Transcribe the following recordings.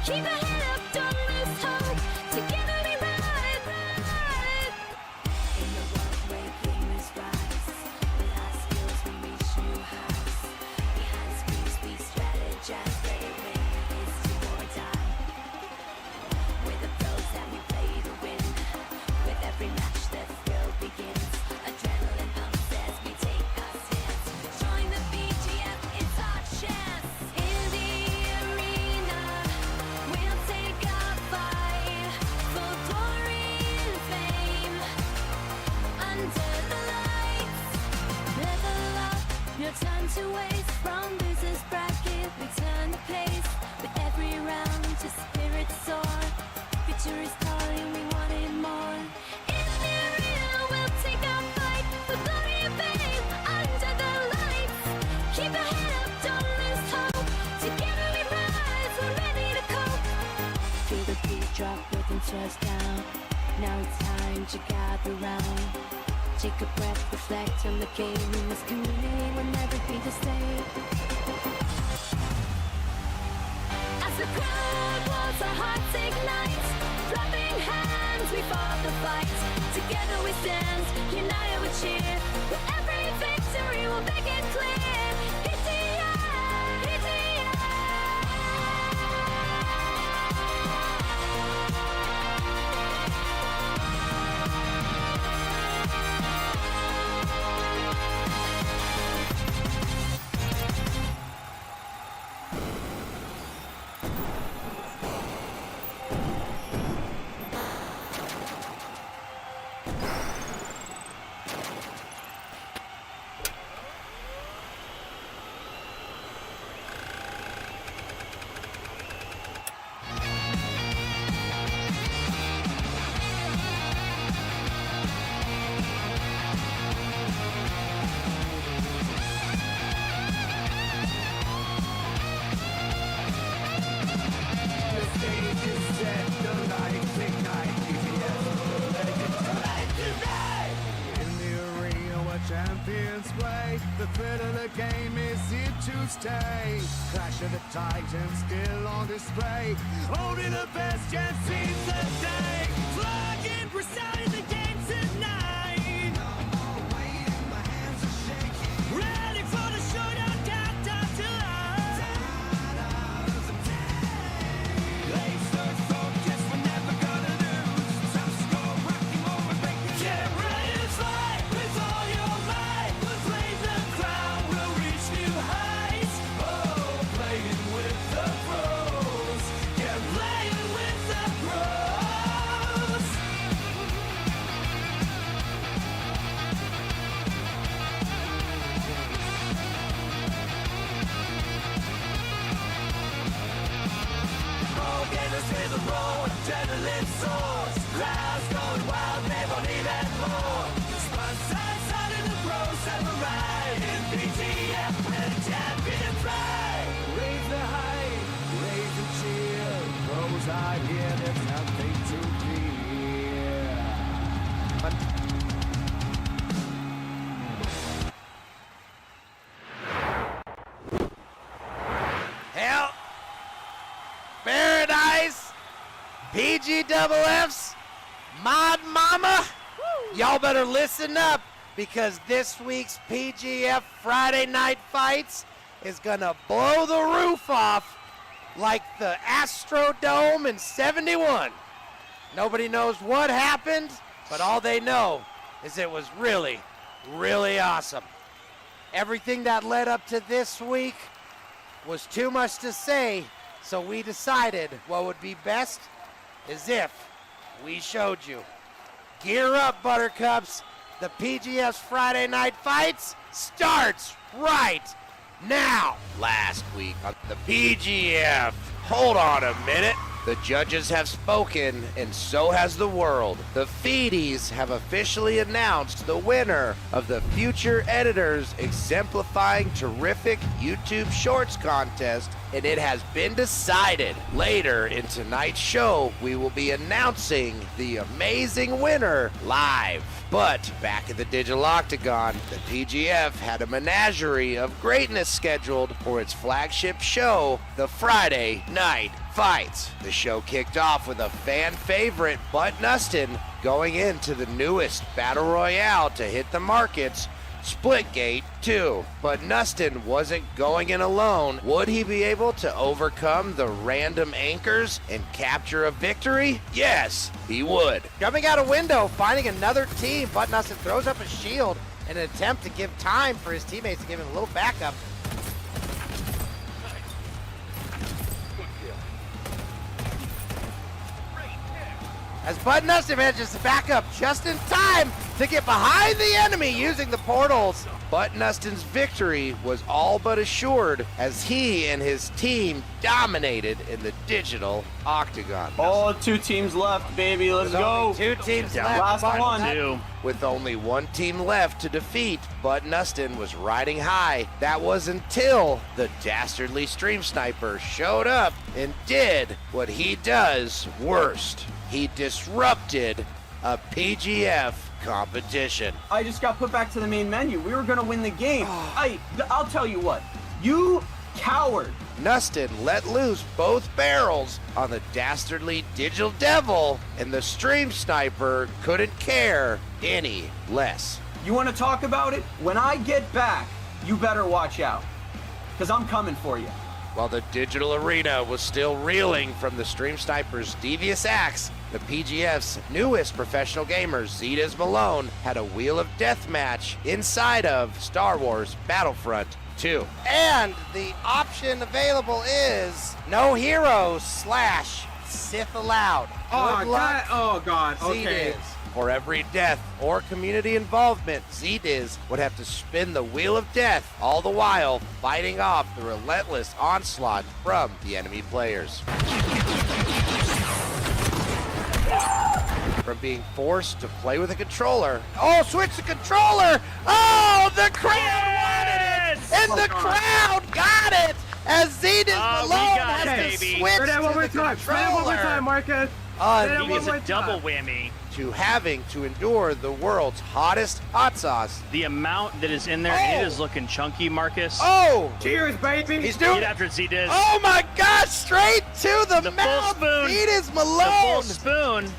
Keep your head up, don't lose hope. Together we ride, ride. In the world where gamers rise, with our skills we reach new heights. Behind screens we strategize, play to win is to or die. We're the pros and we play to win. With every match the thrill begins. Adrenaline pumps as we take our stance. Join the BGF, it's our chance. In the arena, we'll take our fight for glory and fame. Under the lights, level up, no time to waste. From losers bracket, we turn the pace. With every round, just spirit soar. Future is calling, we want it more. In the arena, we'll take our fight for glory and fame. Under the lights, keep your head up, don't lose hope. Together we rise, we're ready to cope. Feel the beat drop, rhythm slows down. Now it's time to gather round. Take a breath, reflect on the game. In this community will never be the same. As the crowd walls, our hearts ignite. Clapping hands, we fought the fight. Together we stand, united we cheer. With every victory we'll make it clear. It's the end, it's the champions play. The thrill of the game is here to stay. Clash of the Titans still on display. Only the best can seize the day. Flagging, we're starting the game tonight. No more waiting, my hands are shaking. Ready for the showdown, countdown to life. Out of the day. Laser focus, we're never gonna lose. Some score, rocking over, breaking. Get ready to fight with all your might. We'll play the crown, we'll reach new heights. Oh, playing with the pros. Get playing with the pros. All gamers with a roll, adrenaline soars. Crowds going wild, they want even more. Spun sides out in the pros, samurai. In BGF, where the champion fly. Raise the height, raise the cheer. Pros are here, there's nothing to fear. Hell, Bearadise, PGFFs, Mod Mama, y'all better listen up because this week's PGF Friday Night Fights is gonna blow the roof off like the Astrodome in '71. Nobody knows what happened, but all they know is it was really, really awesome. Everything that led up to this week was too much to say, so we decided what would be best is if we showed you. Gear up, Buttercups. The PGF's Friday Night Fights starts right now. Last week on the PGF. Hold on a minute. The judges have spoken, and so has the world. The Feedies have officially announced the winner of the Future Editors Exemplifying Terrific YouTube Shorts contest, and it has been decided. Later in tonight's show, we will be announcing the amazing winner live. But back at the Digital Octagon, the PGF had a menagerie of greatness scheduled for its flagship show, the Friday Night Fights. The show kicked off with a fan favorite, ButNustin, going into the newest Battle Royale to hit the markets, Splitgate 2. But ButNustin wasn't going in alone. Would he be able to overcome the random anchors and capture a victory? Yes, he would. Jumping out a window, finding another team, ButNustin throws up a shield in an attempt to give time for his teammates to give him a little backup. As ButNustin manages to back up just in time to get behind the enemy using the portals. ButNustin's victory was all but assured as he and his team dominated in the Digital Octagon. Oh, 2 teams left, baby. Let's With go. only 2 teams left. Last one. With only 1 team left to defeat, ButNustin was riding high. That was until the dastardly stream sniper showed up and did what he does worst. He disrupted a PGF competition. I just got put back to the main menu. We were gonna win the game. I'll tell you what. You coward. Nustin let loose both barrels on the dastardly Digital Devil, and the stream sniper couldn't care any less. You want to talk about it? When I get back, you better watch out. Because I'm coming for you. While the digital arena was still reeling from the stream sniper's devious acts, the PGF's newest professional gamer, Zetas Malone, had a Wheel of Death match inside of Star Wars Battlefront 2. And the option available is no heroes / Sith allowed. Good luck, God. Okay. Zetas. For every death or community involvement, ZDiz would have to spin the Wheel of Death, all the while fighting off the relentless onslaught from the enemy players. From being forced to play with a controller. Oh, switch the controller! Oh, the crowd wanted it! And the crowd got it! As ZDiz Malone has to switch to the controller. Try it one more time, Markus. He gets a double whammy. To having to endure the world's hottest hot sauce. The amount that is in there, it is looking chunky, Markus. Oh! Cheers, baby. He's doing Get after it, Z-Diz. Oh my gosh, straight to the mouth. full spoon. ZDiz The Malone full spoon.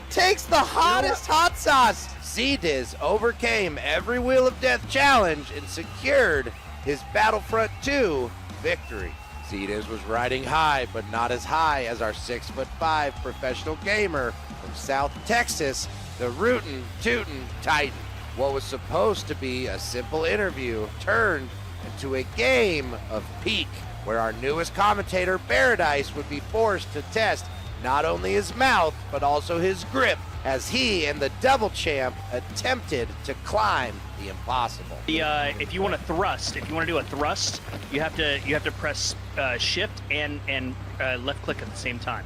takes the hottest hot sauce. ZDiz overcame every Wheel of Death challenge and secured his Battlefront 2 victory. ZDiz was riding high, but not as high as our 6'5" professional gamer from South Texas, the Rootin' Tootin' Titan. What was supposed to be a simple interview turned into a game of peak, where our newest commentator, Bearadise, would be forced to test not only his mouth, but also his grip, as he and the double champ attempted to climb the impossible. If you want to thrust, if you want to do a thrust, you have to press shift and left click at the same time.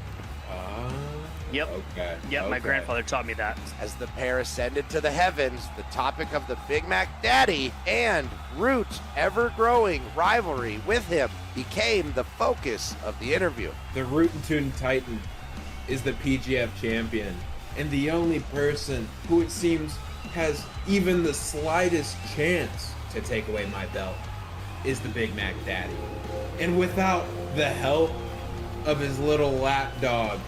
Yep. Okay. Yep. My grandfather taught me that. As the pair ascended to the heavens, the topic of the Big Mac Daddy and Root's ever-growing rivalry with him became the focus of the interview. The Rootin' Tootin' Titan is the PGF champion, and the only person who it seems has even the slightest chance to take away my belt is the Big Mac Daddy. And without the help of his little lapdog,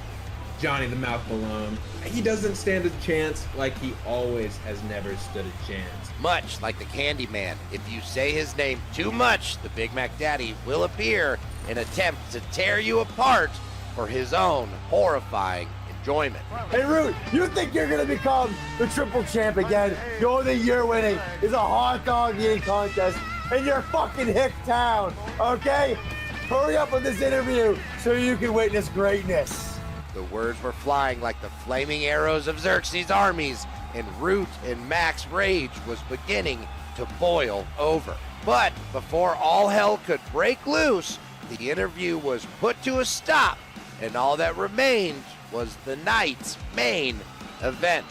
Johnny the Mouth Malone, he doesn't stand a chance like he always has never stood a chance. Much like the Candyman, if you say his name too much, the Big Mac Daddy will appear and attempt to tear you apart for his own horrifying enjoyment. Hey Root, you think you're gonna become the triple champ again? The only thing you're winning is a hot dog eating contest in your fucking hick town, okay? Hurry up with this interview so you can witness greatness. The words were flying like the flaming arrows of Xerxes' armies, and Root and Mac's rage was beginning to boil over. But before all hell could break loose, the interview was put to a stop, and all that remained was the night's main event.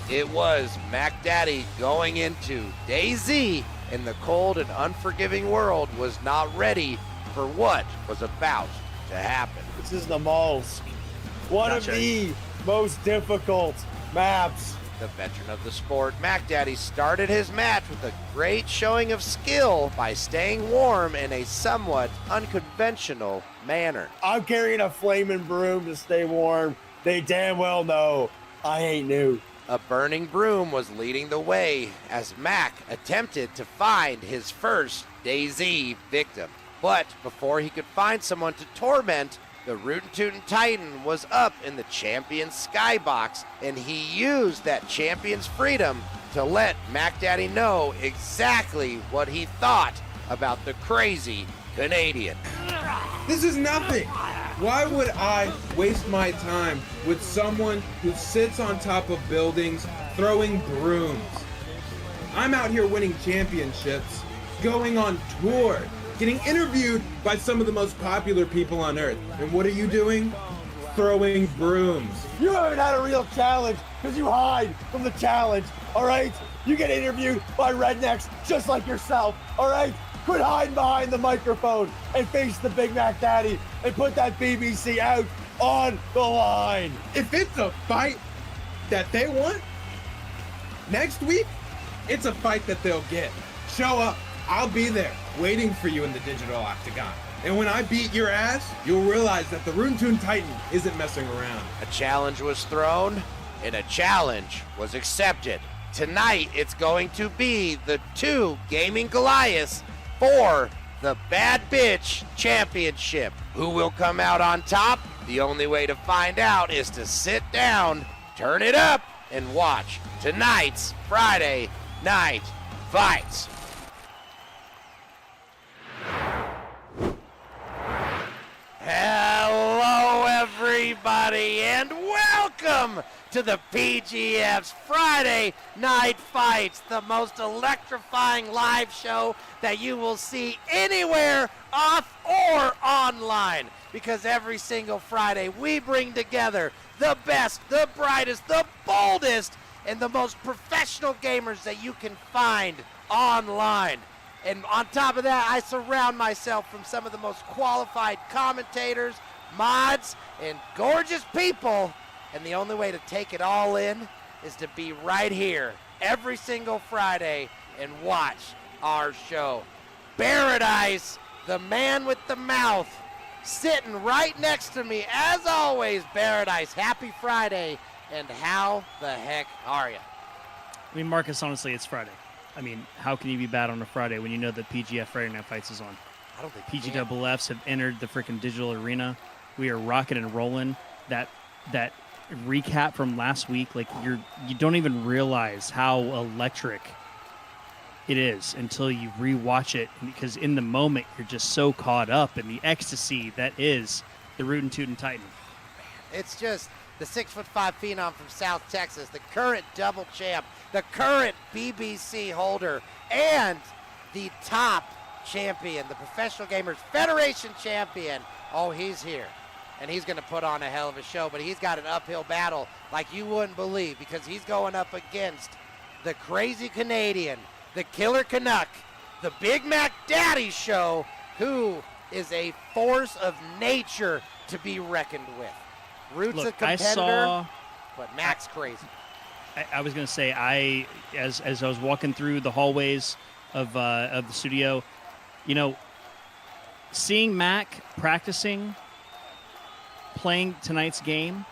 It was Mac Daddy going into DayZ, and the cold and unforgiving world was not ready for what was about to happen. This is the most, one Gotcha. of the most difficult maps the veteran of the sport, MacDaddy started his match with a great showing of skill by staying warm in a somewhat unconventional manner. I'm carrying a flaming broom to stay warm. They damn well know I ain't new. A burning broom was leading the way as Mac attempted to find his first DayZ victim. But before he could find someone to torment, the Rootin' Tootin' Titan was up in the champion's skybox, and he used that champion's freedom to let MacDaddy know exactly what he thought about the crazy Canadian. This is nothing. Why would I waste my time with someone who sits on top of buildings throwing brooms? I'm out here winning championships, going on tour, getting interviewed by some of the most popular people on earth. And what are you doing? Throwing brooms. You haven't had a real challenge because you hide from the challenge, all right? You get interviewed by rednecks just like yourself, all right? Quit hiding behind the microphone and face the Big Mac Daddy and put that BBC out on the line. If it's a fight that they want, next week, it's a fight that they'll get. Show up. I'll be there waiting for you in the digital octagon. And when I beat your ass, you'll realize that the Rootin' Tootin' Titan isn't messing around. A challenge was thrown, and a challenge was accepted. Tonight, it's going to be the two gaming Goliaths for the Bad Bitch Championship. Who will come out on top? The only way to find out is to sit down, turn it up, and watch tonight's Friday Night Fights. Hello, everybody, and welcome to the PGF's Friday Night Fights, the most electrifying live show that you will see anywhere, off or online. Because every single Friday we bring together the best, the brightest, the boldest, and the most professional gamers that you can find online. And on top of that, I surround myself from some of the most qualified commentators, mods, and gorgeous people. And the only way to take it all in is to be right here every single Friday and watch our show. Bearadise, the man with the mouth, sitting right next to me. As always, Bearadise, happy Friday, and how the heck are you? I mean, Marcus, honestly, it's Friday. I mean, how can you be bad on a Friday when you know that PGF Friday Night Fights is on? I don't think you can. PGFs have entered the freaking digital arena. We are rocking and rolling. That recap from last week, like you don't even realize how electric it is until you rewatch it, because in the moment you're just so caught up in the ecstasy that is the Rootin' Tootin' Titan. It's just the 6'5" phenom from South Texas, the current double champ, the current BBC holder, and the top champion, the Professional Gamers Federation champion. Oh, he's here. And he's going to put on a hell of a show, but he's got an uphill battle like you wouldn't believe, because he's going up against the crazy Canadian, the killer Canuck, the Big Mac Daddy Show, who is a force of nature to be reckoned with. Root's Look, a competitor, but Mac's crazy. I was going to say, as I was walking through the hallways of the studio, you know, seeing Mac practicing, playing tonight's game,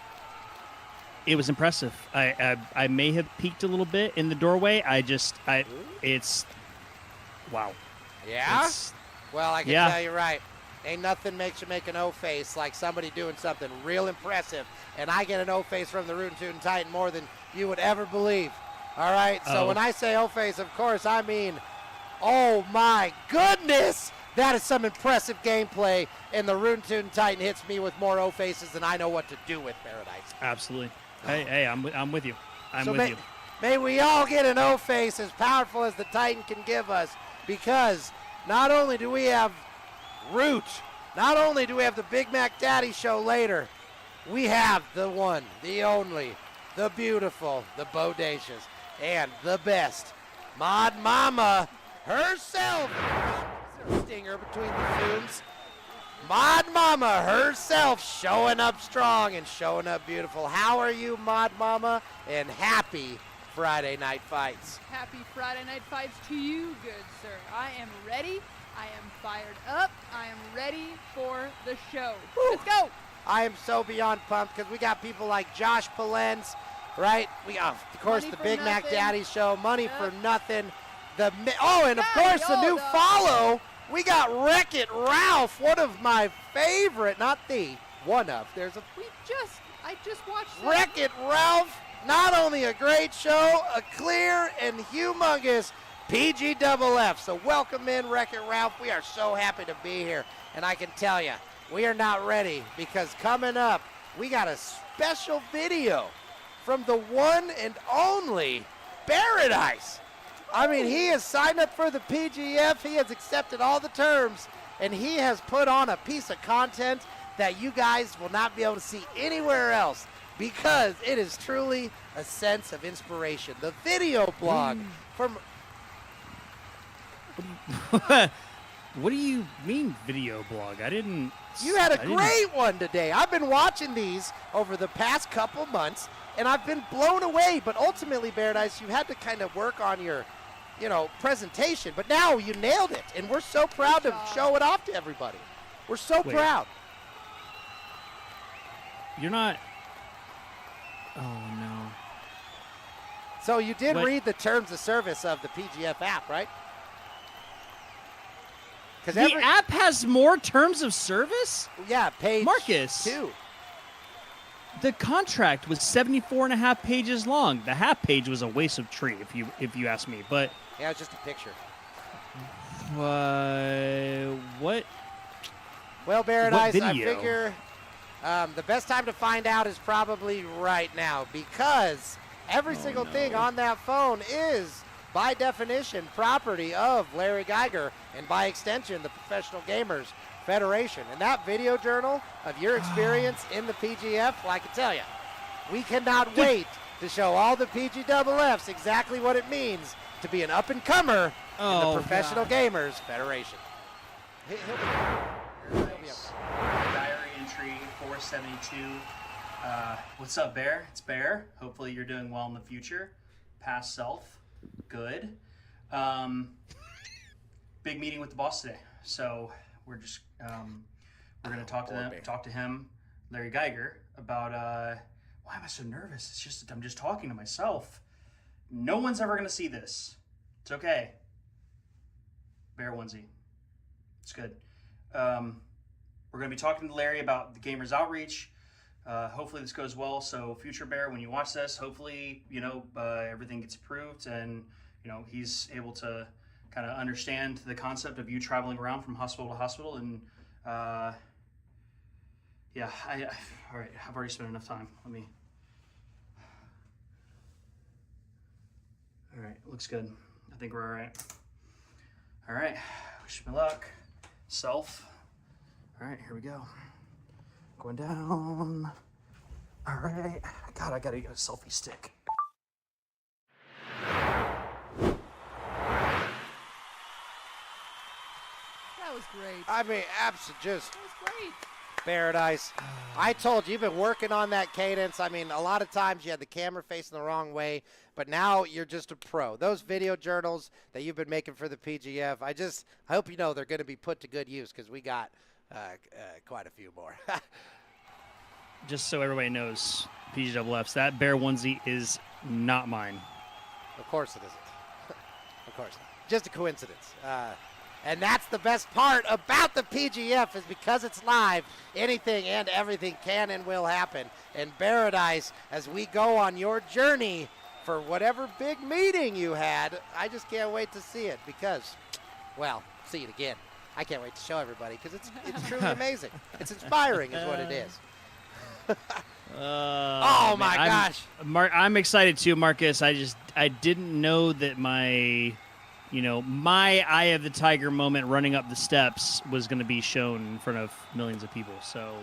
it was impressive. I may have peeked a little bit in the doorway. It's wow. Yeah? Well, I can Yeah. tell you right. Ain't nothing makes you make an O-face like somebody doing something real impressive. And I get an O-face from the Rootin' Tootin' Titan more than you would ever believe. All right? So when I say O-face, of course, I mean, oh my goodness, that is some impressive gameplay. And the Rootin' Tootin' Titan hits me with more O-faces than I know what to do with, Paradise. Absolutely. Hey, I'm with you. I'm So with you. May we all get an O-face as powerful as the Titan can give us, because not only do we have Root, not only do we have the Big Mac Daddy Show later, we have the one, the only, the beautiful, the bodacious, and the best Mod Mama herself. Stinger between the zooms. Mod Mama herself showing up strong and showing up beautiful. How are you, Mod Mama? And happy Friday Night Fights. Happy Friday Night Fights to you, good sir. I am ready. I am fired up. I am ready for the show. Let's go. I am so beyond pumped because we got people like Josh Polens, right? We got, of course, Money the for Big Mac nothing. Daddy Show, Money Yep. for Nothing. And of Hey, course, the new hold on. follow. We got Wreck-It Ralph, one of my favorite, not the, one of. There's a I just watched that. Wreck-It Ralph. Not only a great show, a clear and humongous PGFF. So welcome in, Wreck-It Ralph. We are so happy to be here. And I can tell you, we are not ready because coming up, we got a special video from the one and only Bearadise. I mean, he has signed up for the PGF. He has accepted all the terms, and he has put on a piece of content that you guys will not be able to see anywhere else because it is truly a sense of inspiration. The video blog from... What do you mean video blog? I didn't. You had a I didn't- great one today. I've been watching these over the past couple months, and I've been blown away. But ultimately, Bearadise, you had to kind of work on your, presentation. But now you nailed it, and we're so proud to show it off to everybody. We're so Wait. proud. You're not. Oh no. So you did What? read the terms of service of the PGF app, right? Because The app has more terms of service? page Markus. 2. The contract was 74 and a half pages long. The half page was a waste of tree, if you ask me. But Yeah, it's just a picture. what? Well, Bearadise, I video? figure the best time to find out is probably right now because every single thing on that phone is, by definition, property of Larry Geiger and, by extension, the Professional Gamers Federation. And that video journal of your experience in the PGF, well, I can tell you, we cannot wait to show all the PGFFs exactly what it means to be an up-and-comer in Oh, the Professional God. Gamers Federation. He'll be up. Diary entry 472. What's up, Bear? It's Bear. Hopefully you're doing well in the future. Past self, good. Big meeting with the boss today. So we're just we're gonna talk to him, Larry Geiger, about why am I so nervous? It's just I'm just talking to myself. No one's ever gonna see this. It's okay. Bear onesie. It's good. We're going to be talking to Larry about the Gamers Outreach. Hopefully this goes well. So future Bear, when you watch this, hopefully, everything gets approved and, he's able to kind of understand the concept of you traveling around from hospital to hospital. And, all right, I've already spent enough time. All right, looks good. I think we're all right. All right, wish me luck. Self. All right, here we go. Going down. All right. God, I gotta get a selfie stick. That was great. I mean, just That was great. Paradise. I told you, you've been working on that cadence. I mean, a lot of times you had the camera facing the wrong way, but now you're just a pro. Those video journals that you've been making for the PGF, I hope you know they're going to be put to good use because we got quite a few more. Just so everybody knows, PGFFs, that Bear onesie is not mine. Of course it isn't. Of course not. Just a coincidence. And that's the best part about the PGF is because it's live, anything and everything can and will happen. And Paradise, as we go on your journey for whatever big meeting you had, I just can't wait to see it because, well, see it again. I can't wait to show everybody because it's truly amazing. It's inspiring is what it is. Oh, my gosh. I'm excited too, Marcus. I didn't know that my eye of the tiger moment running up the steps was going to be shown in front of millions of people. So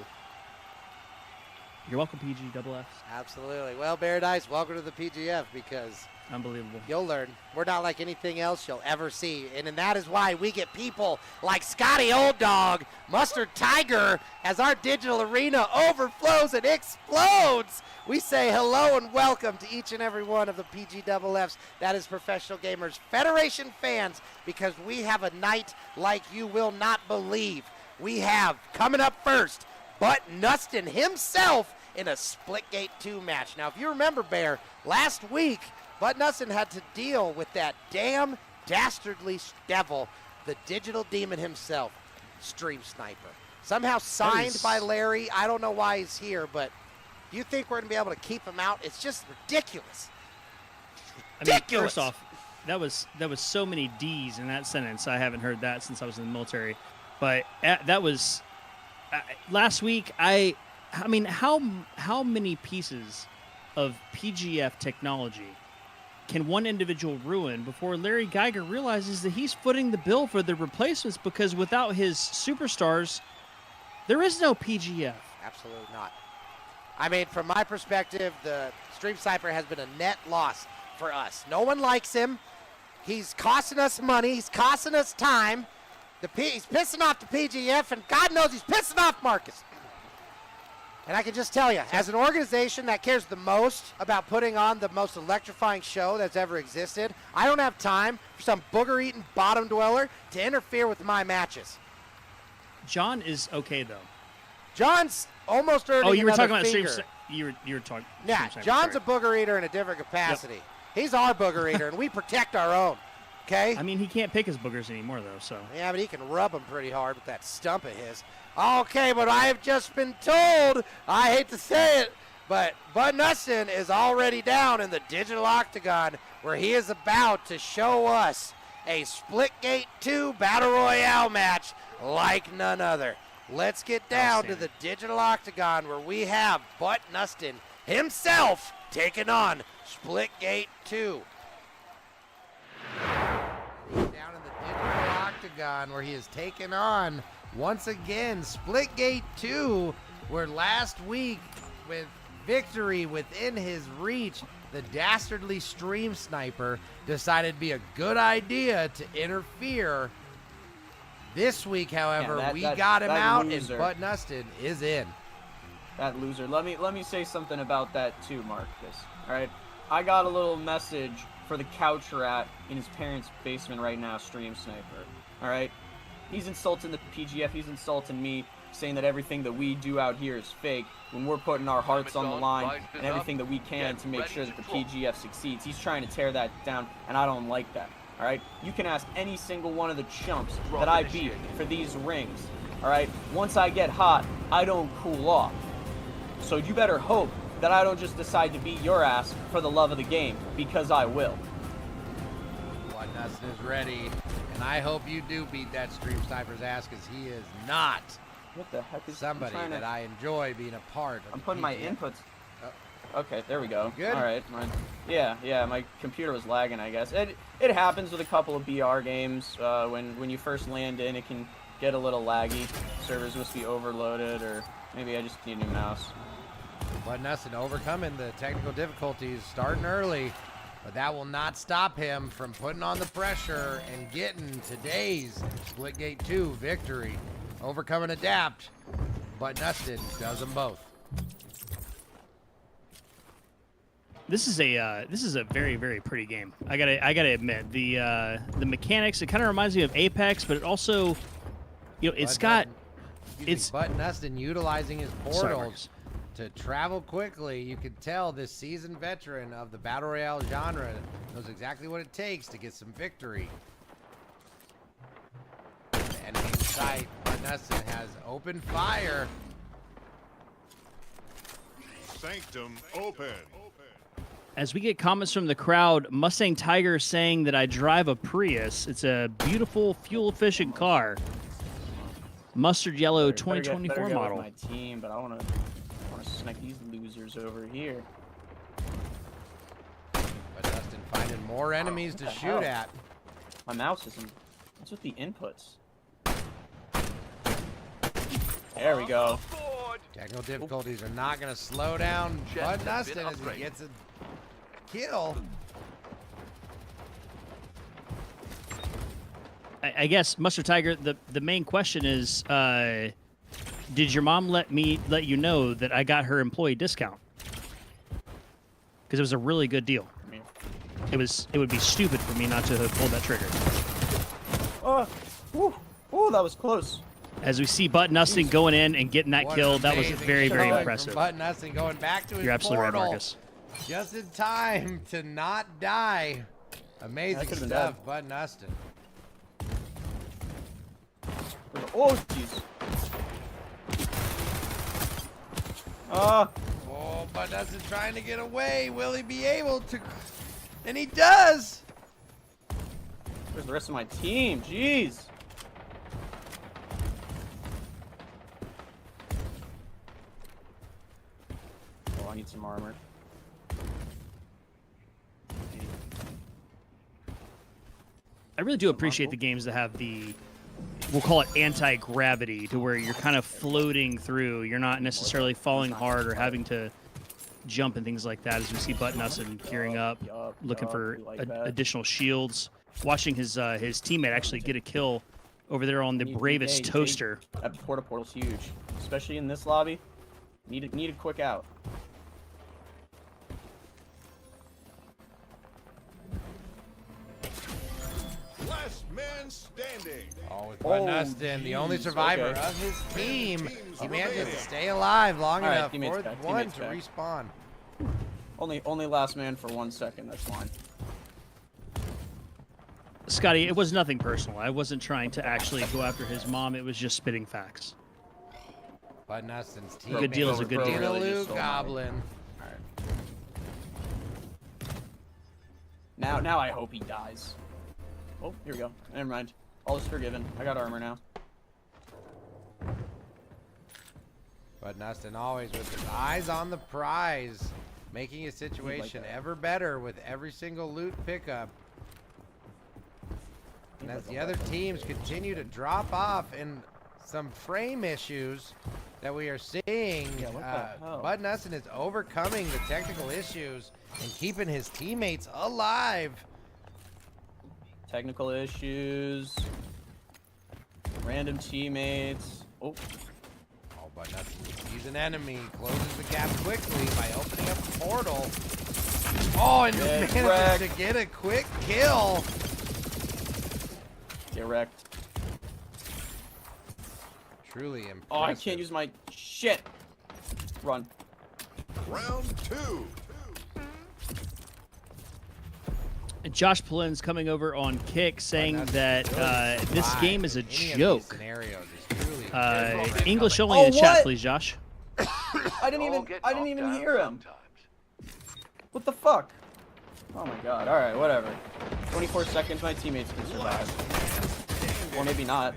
You're welcome, PGFs. Absolutely. Well, Bearadise, welcome to the PGF because Unbelievable. you'll learn. We're not like anything else you'll ever see. And that is why we get people like Scotty Old Dog, Mustard Tiger, as our digital arena overflows and explodes. We say hello and welcome to each and every one of the PGFs. That is Professional Gamers Federation fans, because we have a night like you will not believe. We have, coming up first, ButNustin himself in a Splitgate 2 match. Now, if you remember, Bear, last week, ButNustin had to deal with that damn dastardly devil, the digital demon himself, Stream Sniper. Somehow signed by Larry. I don't know why he's here, but do you think we're going to be able to keep him out? It's just ridiculous. Ridiculous. I mean, first off, that was so many D's in that sentence. I haven't heard that since I was in the military. But that was last week. I mean, how many pieces of PGF technology can one individual ruin before Larry Geiger realizes that he's footing the bill for the replacements? Because without his superstars, there is no PGF. Absolutely not. I mean, from my perspective, the Stream Sniper has been a net loss for us. No one likes him. He's costing us money. He's costing us time. He's pissing off the PGF, and God knows he's pissing off Markus. And I can just tell you, as an organization that cares the most about putting on the most electrifying show that's ever existed, I don't have time for some booger-eating bottom dweller to interfere with my matches. John is okay, though. John's almost earning you were another talking finger. about you were talking. Yeah, John's a booger eater in a different capacity. Yep. He's our booger eater, and we protect our own. Okay? I mean, he can't pick his boogers anymore, though. So. Yeah, but he can rub them pretty hard with that stump of his. Okay, but I have just been told, I hate to say it, but ButNustin is already down in the digital octagon, where he is about to show us a Splitgate 2 Battle Royale match like none other. Let's get down to the digital octagon, where we have ButNustin himself taking on Splitgate 2. Down in the digital octagon, where he is taking on, once again, Splitgate 2, where last week, with victory within his reach, the dastardly Stream Sniper decided it'd be a good idea to interfere. This week, however, we got him out, and ButNustin is in. That loser. Let me say something about that too, Markus. All right, I got a little message for the couch rat in his parents' basement right now, Stream Sniper. All right, he's insulting the PGF. He's insulting me, saying that everything that we do out here is fake when we're putting our hearts on the line and everything that we can to make sure that the PGF succeeds. He's trying to tear that down, and I don't like that. All right, you can ask any single one of the chumps that I beat for these rings. All right, once I get hot, I don't cool off. So you better hope that I don't just decide to beat your ass for the love of the game, because I will. ButNustin is ready, and I hope you do beat that Stream Sniper's ass, because he is not What the heck is somebody that I enjoy being a part of. I'm putting my inputs. Okay, there we go. Good? All right. Yeah, my computer was lagging, I guess. It happens with a couple of BR games. When you first land in, it can get a little laggy. Servers must be overloaded, or maybe I just need a new mouse. ButNustin overcoming the technical difficulties, starting early, but that will not stop him from putting on the pressure and getting today's Splitgate 2 victory. Overcome and adapt. ButNustin does them both. This is a very, very pretty game. I gotta admit, the mechanics, it kind of reminds me of Apex, but it also, it's got ButNustin utilizing his portals to travel quickly. You can tell this seasoned veteran of the Battle Royale genre knows exactly what it takes to get some victory. And in sight, ButNustin has open fire. Sanctum open. As we get comments from the crowd, Mustang Tiger saying that I drive a Prius. It's a beautiful, fuel-efficient car. Mustard yellow 2024 model. My team, but I want to snipe these losers over here. ButNustin finding more enemies to shoot at. My mouse isn't. What's with the inputs? There we go. Technical difficulties are not going to slow down ButNustin as he gets a kill. I guess, Mustard Tiger, the main question is, did your mom let you know that I got her employee discount? Because it was a really good deal. It would be stupid for me not to have pulled that trigger. Oh, that was close. As we see ButNustin going in and getting that What kill, an that was amazing very, very shot impressive. from ButNustin going back to his You're absolutely right, portal. Marcus. Just in time to not die. Amazing could've been stuff, ButNustin. Oh, jeez. Oh, ButNustin trying to get away. Will he be able to? And he does. Where's the rest of my team? Jeez. Oh, I need some armor. I really do appreciate the games that have the, we'll call it anti-gravity, to where you're kind of floating through. You're not necessarily falling hard or having to jump and things like that. As we see ButNustin gearing up, looking for additional shields. Watching his teammate actually get a kill over there on the bravest toaster. That portal's huge, especially in this lobby. Need a quick out. Last man standing. Oh, with ButNustin, the only survivor of his team. He manages to stay alive long enough for one to respawn. Only last man for 1 second. That's fine. Scotty, it was nothing personal. I wasn't trying to actually go after his mom. It was just spitting facts. ButNustin's team. Good deal is a good deal. Really Goblin. Now I hope he dies. Oh, here we go. Never mind. All is forgiven. I got armor now. ButNustin always with his eyes on the prize, making his situation ever better with every single loot pickup. And as the other teams continue to drop off in some frame issues that we are seeing, ButNustin is overcoming the technical issues and keeping his teammates alive. Technical issues. Random teammates. Oh. Oh, ButNustin sees an enemy, closes the gap quickly by opening up a portal. Oh, and manages to get a quick kill. Get wrecked. Truly impressive. Oh, I can't use my shit. Run. Round 2. And Josh Palin's coming over on Kick saying that this game is a joke. English only in the chat, please, Josh. I didn't even hear him. What the fuck? Oh my god. All right, whatever. 24 seconds, my teammates can survive. Or maybe not.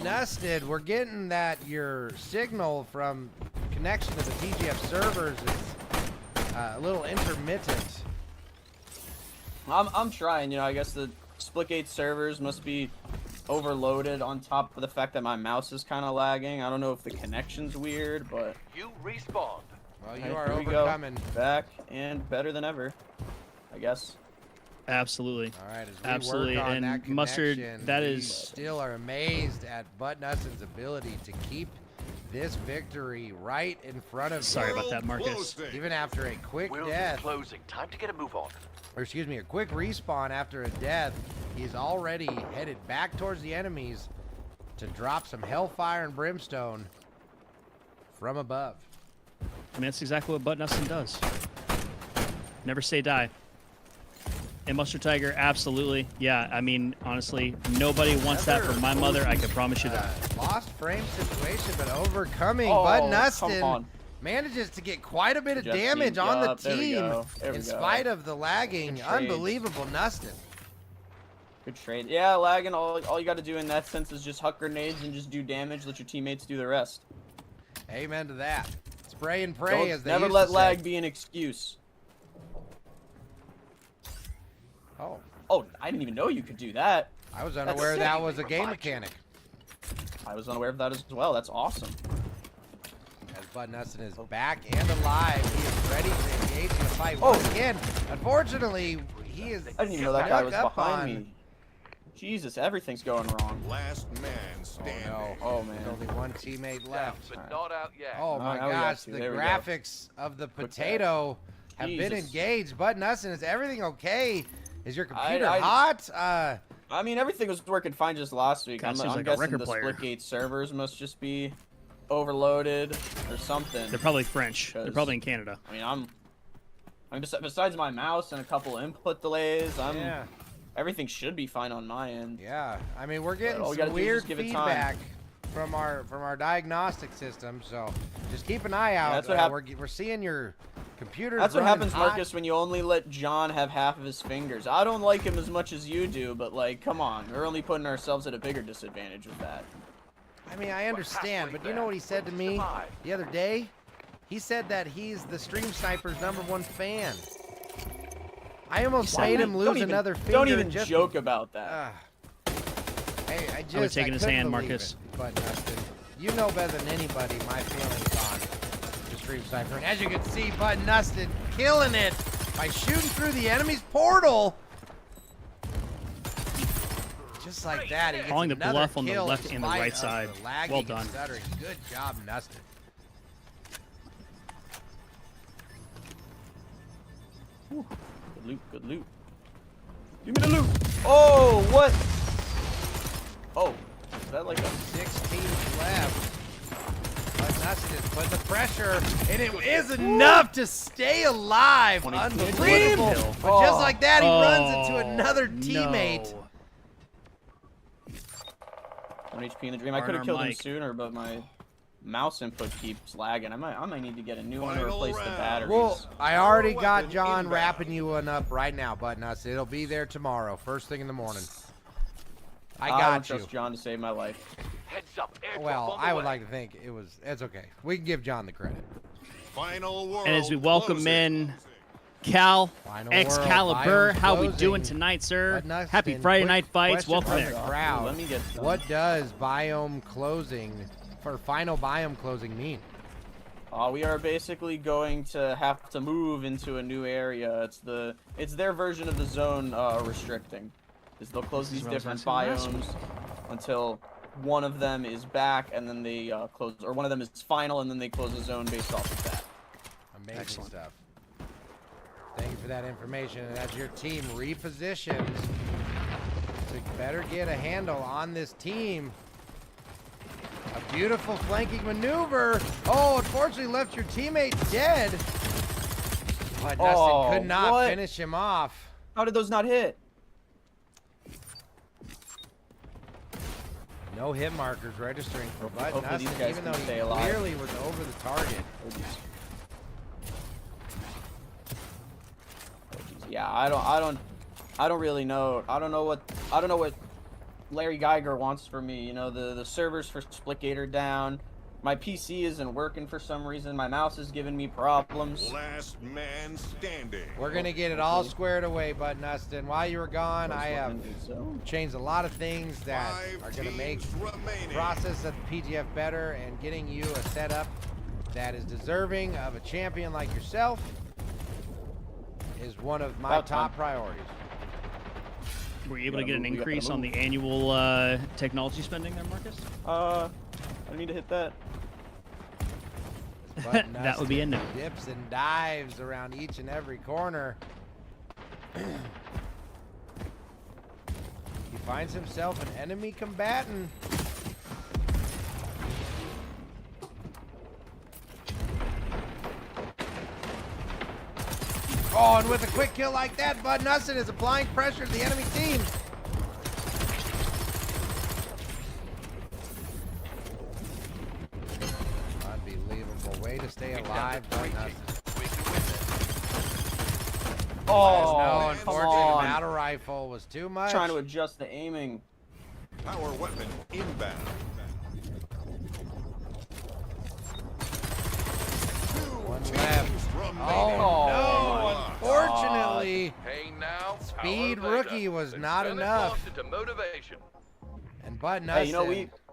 Nested, we're getting that your signal from connection to the TGF servers is a little intermittent. I'm trying, you know, I guess the Splitgate servers must be overloaded on top of the fact that my mouse is kind of lagging. I don't know if the connection's weird, but... You respawned. Well, you are overcoming. Back and better than ever, I guess. Absolutely. All right, as we absolutely. work on And that Mustard, that we is... still are amazed at ButNustin's ability to keep this victory right in front of Sorry you. about that, Marcus. Even after a quick Wheels death. closing. Time to get a move on. Or excuse me, a quick respawn after a death. He's already headed back towards the enemies to drop some hellfire and brimstone from above. I mean, that's exactly what ButNustin does. Never say die. And Mustard Tiger, absolutely. Yeah, I mean, honestly, nobody wants that from my mother. I can promise you that. Lost frame situation, but overcoming. Oh, ButNustin manages to get quite a bit of damage on the team in spite of the lagging. Unbelievable, Nustin. Good trade. Yeah, lagging. All you got to do in that sense is just huck grenades and just do damage. Let your teammates do the rest. Amen to that. Spray and pray, as they never used let to lag say. be an excuse. Oh. Oh, I didn't even know you could do that. I was unaware that was a game mechanic. I was unaware of that as well. That's awesome. ButNustin is back and alive. He is ready to engage in the fight once again. Unfortunately, he is. I didn't even know that guy was up behind on- me. Jesus, everything's going wrong. Last man standing. Oh, Oh, There's man. only one teammate left. But not out yet. Oh my now we got gosh, two. the There we go. graphics of the potato have been Jesus. engaged. ButNustin, is everything okay? Is your computer I- hot? I mean, everything was working fine just last week. God, I'm seems like a guessing record the player. Splitgate servers must just be overloaded or something. They're probably French. They're 'Cause- probably in Canada. I mean, I'm besides my mouse and a couple input delays, Yeah. everything should be fine on my end. Yeah, I mean we're getting all we some gotta do is weird just give it feedback time. from our diagnostic system, so just keep an eye out. that's what we're seeing your computer. That's what happens, hot. Marcus, when you only let John have half of his fingers. I don't like him as much as you do, but like, come on, we're only putting ourselves at a bigger disadvantage with that. I mean, I understand, but you know what he said to me the other day? He said that he's the Stream Sniper's #1 fan. I almost made him lose another finger. Don't even just joke about that. Hey, I just I would take in his hand, couldn't believe Marcus. it, ButNustin. You know better than anybody my feelings on the Stream Sniper. And as you can see, ButNustin killing it by shooting through the enemy's portal. Just like that, he gets Calling the another bluff on the kill left and the despite right of side. the lagging Well and done. stuttering. Good job, Nustin. Good loot, good loot. Give me the loot! Oh, what? Oh, is that like a... 6 teams left. ButNustin is putting the pressure, and it is enough to stay alive. Unbelievable. Kill. But just like that, he runs into Oh, another teammate. no. 1 HP in the dream. I Darn could have our killed him mic. sooner, but my mouse input keeps lagging. I might need to get a new one to Final replace the round. batteries. Well, I already got Weapon John inbound. wrapping you one up right now, ButNustin. It'll be there tomorrow, first thing in the morning. I don't got you. trust John to save my life. Heads up. Airdrop Well, on the I would way. like to think it's okay. We can give John the credit. Final world And as we welcome closing. in Cal, Final Excalibur, world, how we Biome's doing closing. tonight, sir? ButNustin, Happy Friday quick night fights. question Welcome from in. the crowd. Let me get some. What does biome closing for final biome closing mean? We are basically going to have to move into a new area. It's their version of the zone restricting. Is they'll close these what I was different asking biomes until one of them is back, and then they close, or one of them is final, and then they close the zone based off of that. Amazing Excellent. stuff. Thank you for that information. And as your team repositions to better get a handle on this team, a beautiful flanking maneuver. Oh, unfortunately left your teammate dead. But Oh, could not what? finish him off. How did those not hit? No hit markers registering for Hopefully these ButNustin, guys even can though he stay alive. clearly was over the target. Oh, geez. Yeah, I don't really know. I don't know what Larry Geiger wants from me. You know, the servers for Splitgate are down. My PC isn't working for some reason. My mouse is giving me problems. Last man standing. We're going to get it all squared away, ButNustin. While you were gone, I have changed a lot of things that are going to make teams remaining. the process of the PGF better, and getting you a setup that is deserving of a champion like yourself is one of my About top time. priorities. Were you able to gotta get an move, we gotta increase on move. the annual technology spending there, Marcus? I need to hit that. That would be a no. Dips and dives around each and every corner. He finds himself an enemy combatant. Oh, and with a quick kill like that, ButNustin is applying pressure to the enemy team. Unbelievable way to stay alive, ButNustin. Oh, No, come unfortunately, the on. battle rifle was too much. Trying to adjust the aiming. Power weapon inbound. One left. Remaining. Oh, no, my unfortunately. Hey now. Speed power rookie beta. was Been not spinning enough. closer to motivation. And ButNustin Hey, you know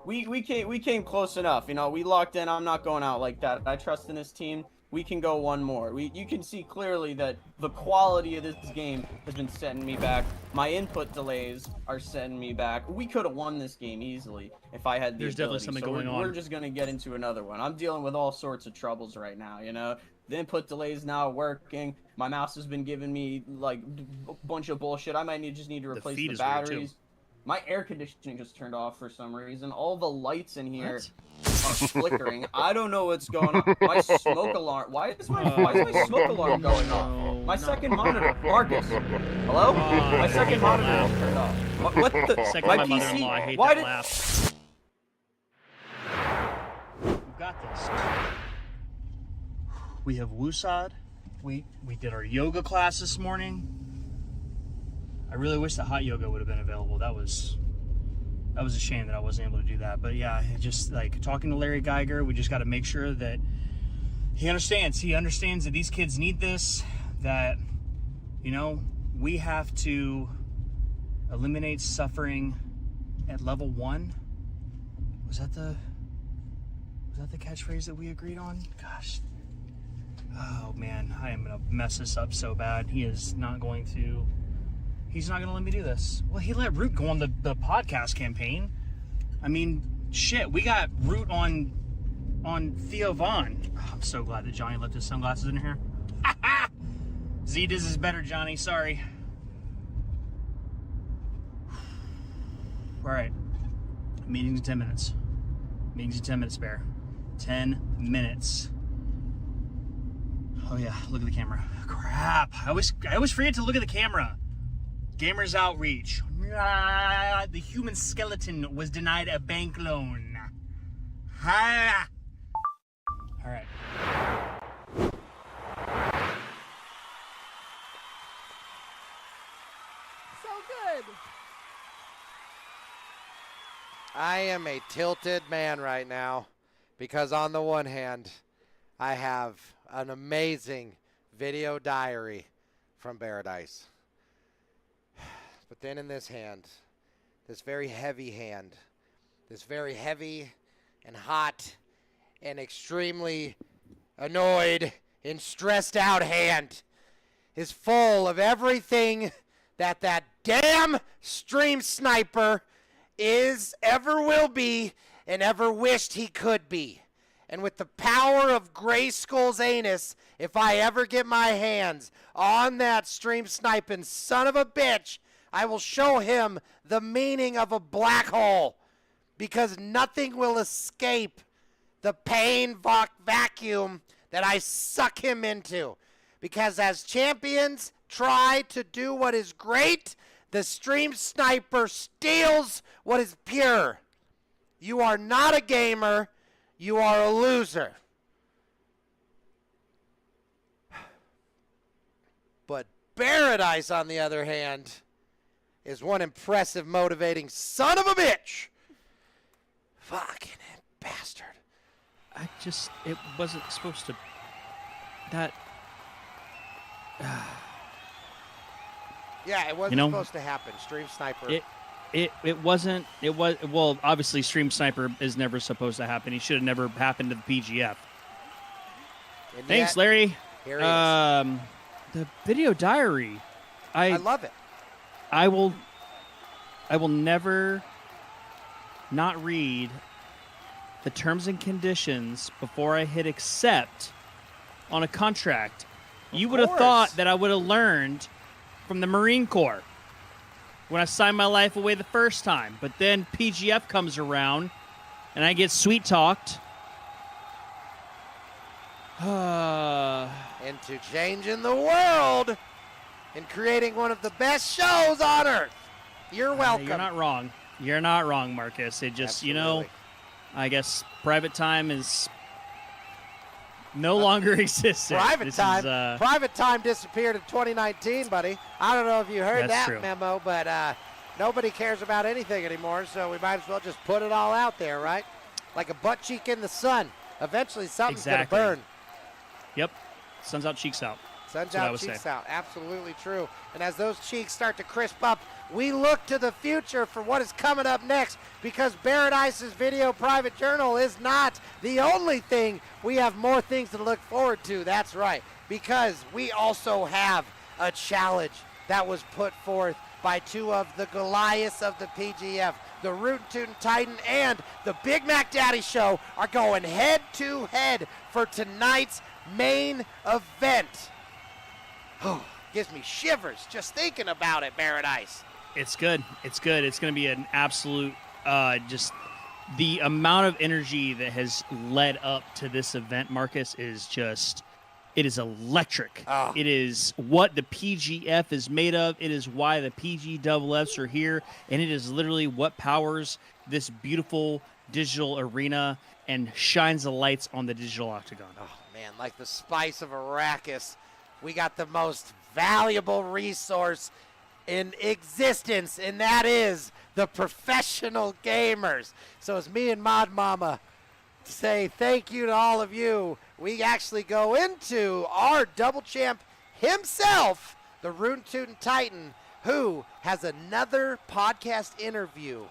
we came close enough. You know, we locked in. I'm not going out like that. I trust in this team. We can go one more. You can see clearly that the quality of this game has been setting me back. My input delays are setting me back. We could have won this game easily if I had the There's ability. definitely something So going on. We're just gonna get into another one. I'm dealing with all sorts of troubles right now. You know, the input delays now working. My mouse has been giving me like a bunch of bullshit. I might just need to replace feed the is weird, too. batteries. My air conditioning just turned off for some reason. All the lights in here What? are flickering. I don't know what's going on. My smoke alarm. Why is my smoke alarm going off? My second monitor. Marcus. Hello? My second monitor is turned off. What the? Second My my PC. mother-in-law, I hate Why that did? laugh. We've got this. We have Woosad. We did our yoga class this morning. I really wish the hot yoga would have been available. That was a shame that I wasn't able to do that. But yeah, just like talking to Larry Geiger, we just got to make sure that he understands. He understands that these kids need this, that, you know, we have to eliminate suffering at level 1. Was that the catchphrase that we agreed on? Gosh. Oh man, I am gonna mess this up so bad. He's not going to let me do this. Well, he let Root go on the podcast campaign. I mean, shit, we got Root on Theo Vaughn. Oh, I'm so glad that Johnny left his sunglasses in here. Z-Diz is better, Johnny, sorry. All right, meeting's in 10 minutes. Meeting's in 10 minutes, Bear. 10 minutes. Oh yeah, look at the camera. Crap, I always forget to look at the camera. Gamers Outreach. The human skeleton was denied a bank loan. Ha! All right. So good. I am a tilted man right now because on the one hand, I have an amazing video diary from Bearadise. But then in this hand, this very heavy hand, this very heavy and hot and extremely annoyed and stressed out hand is full of everything that damn stream sniper is, ever will be, and ever wished he could be. And with the power of Grayskull's anus, if I ever get my hands on that stream sniping son of a bitch, I will show him the meaning of a black hole, because nothing will escape the pain vacuum that I suck him into. Because as champions try to do what is great, the stream sniper steals what is pure. You are not a gamer, you are a loser. But Bearadise, on the other hand, is one impressive, motivating son of a bitch. Fucking bastard. It wasn't supposed to, that, Yeah, it wasn't You know, supposed to happen. Stream sniper. it wasn't, well, obviously Stream Sniper is never supposed to happen. He should have never happened to the PGF. And Thanks, yet, Larry. Here he is. The video diary. I love it. I will never not read the terms and conditions before I hit accept on a contract. You would have course. thought that I would have learned from the Marine Corps when I signed my life away the first time. But then PGF comes around and I get sweet talked. Into changing the world and creating one of the best shows on earth. You're welcome. You're not wrong. You're not wrong, Marcus. It just, you know, Absolutely. I guess private time is no longer existent. Private This time. is, Private time disappeared in 2019, buddy. I don't know if you heard That's that true. memo, but nobody cares about anything anymore, so we might as well just put it all out there, right? Like a butt cheek in the sun. Eventually something's Exactly. going to burn. Yep. Sun's out, cheeks out. Sun's what I out, would cheeks say. out. Absolutely true. And as those cheeks start to crisp up, we look to the future for what is coming up next, because Bearadice's video private journal is not the only thing. We have more things to look forward to. That's right, because we also have a challenge that was put forth by two of the Goliaths of the PGF. The Rootin' Tootin' Titan and the Big Mac Daddy Show are going head to head for tonight's main event. Gives me shivers just thinking about it, Bearadice. It's good. It's good. It's going to be an absolute, just the amount of energy that has led up to this event, Marcus, is just, it is electric. Oh. It is what the PGF is made of. It is why the PGFs are here. And it is literally what powers this beautiful digital arena and shines the lights on the digital octagon. Oh, man, like the spice of Arrakis, we got the most valuable resource in existence, and that is the professional gamers. So as me and Mod Mama say thank you to all of you, we actually go into our double champ himself, the Rootin' Tootin' Titan, who has another podcast interview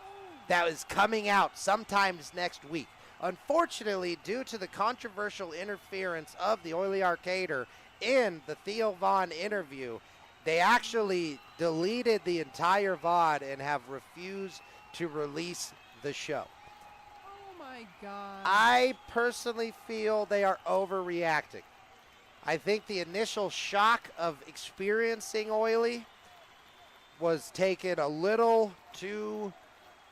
that is coming out sometimes next week. Unfortunately, due to the controversial interference of the Oily Arcader in the Theo Von interview, they actually deleted the entire VOD and have refused to release the show. Oh my God. I personally feel they are overreacting. I think the initial shock of experiencing Oily was taken a little too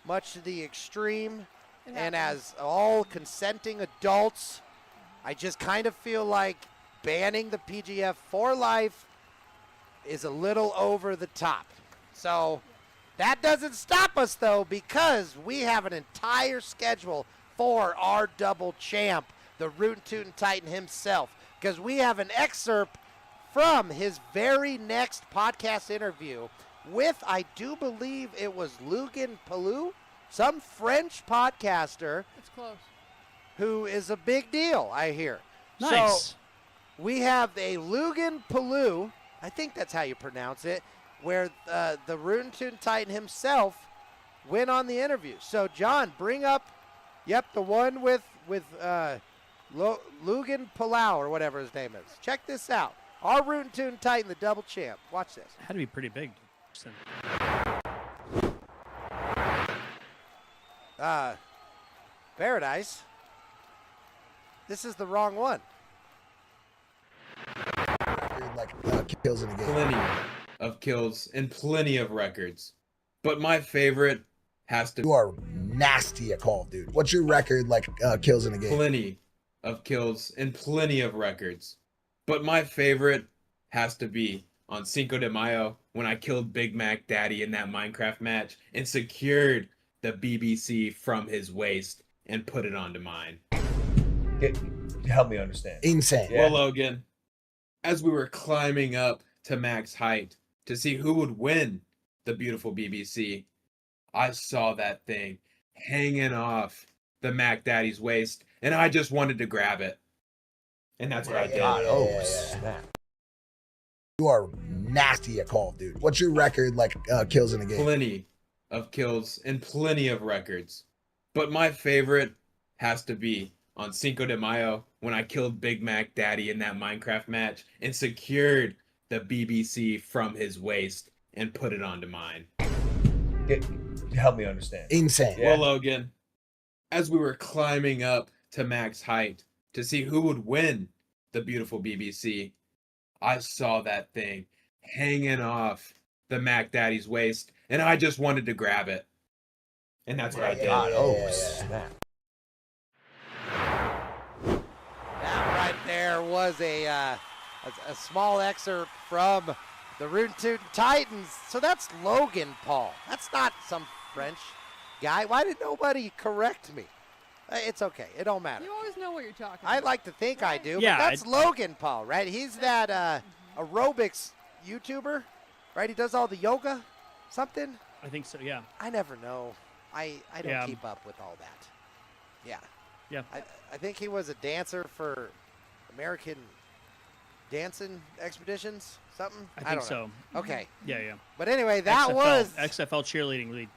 much to the extreme. And as all consenting adults, I just kind of feel like banning the PGF for life is a little over the top. So that doesn't stop us, though, because we have an entire schedule for our double champ, the Rootin' Tootin' Titan himself, because we have an excerpt from his very next podcast interview with, I do believe it was Lugan Palou, some French podcaster. It's close. Who is a big deal, I hear. Nice. So we have a Lugan Palou, I think that's how you pronounce it, where the Rootin' Tootin' Titan himself went on the interview. So, John, bring up, the one with Lugan Palau or whatever his name is. Check this out. Our Rootin' Tootin' Titan, the double champ. Watch this. Had to be pretty big. Paradise. This is the wrong one. Kills in the game. Plenty of kills and plenty of records. But my favorite has to You are nasty at Call of Duty. What's your record kills in the game? plenty of kills and plenty of records. But my favorite has to be on Cinco de Mayo when I killed Big Mac Daddy in that Minecraft match and secured the BBC from his waist and put it onto mine. Help me understand. Insane. Well, Logan, as we were climbing up to max height to see who would win the beautiful BBC, I saw that thing hanging off the Mac Daddy's waist, and I just wanted to grab it. And that's what I did. Snap. You are nasty at Call of Duty. What's your record kills in the game? Plenty of kills and plenty of records. But my favorite has to be on Cinco de Mayo when I killed Big Mac Daddy in that Minecraft match and secured the BBC from his waist and put it onto mine. Help me understand. Insane. Well, Logan, as we were climbing up to max height to see who would win the beautiful BBC, I saw that thing hanging off the Mac Daddy's waist, and I just wanted to grab it. And that's what I did. Snap. That right there was a small excerpt from the Rootin' Tootin' Titans. So that's Logan Paul. That's not some French guy. Why did nobody correct me? It's okay. It don't matter. You always know what you're talking I about. like to think I do. Yeah, But that's Logan Paul, right? He's that aerobics YouTuber, right? He does all the yoga, something. I think so, yeah. I never know. I don't Yeah. keep up with all that. Yeah. Yeah. I think he was a dancer for American dancing expeditions, something. I think don't know. so. Okay. Yeah. But anyway, that XFL, was XFL cheerleading league.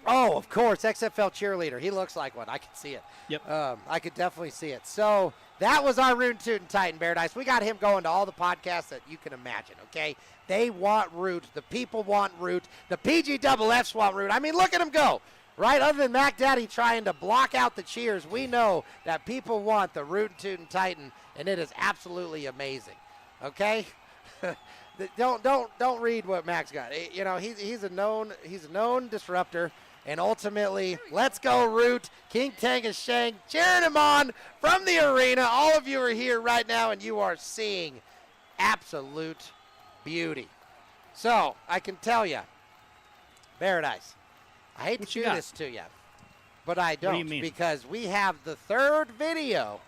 Oh, of course, XFL cheerleader. He looks like one. I can see it. Yep. I could definitely see it. So that was our Root Tootin' Titan Bearadise. We got him going to all the podcasts that you can imagine, okay? They want Root. The people want Root. The PGFs want Root. I mean, look at him go, right? Other than Mac Daddy trying to block out the cheers, we know that people want the Root Tootin' Titan, and it is absolutely amazing, okay? Don't read what Mac's got. You know, he's a known disruptor. And ultimately, let's go Root, King Tang and Shang, cheering him on from the arena. All of you are here right now, and you are seeing absolute beauty. So, I can tell you, Bearadise, I hate to do this to you, but I don't. What do you mean? Because we have the third video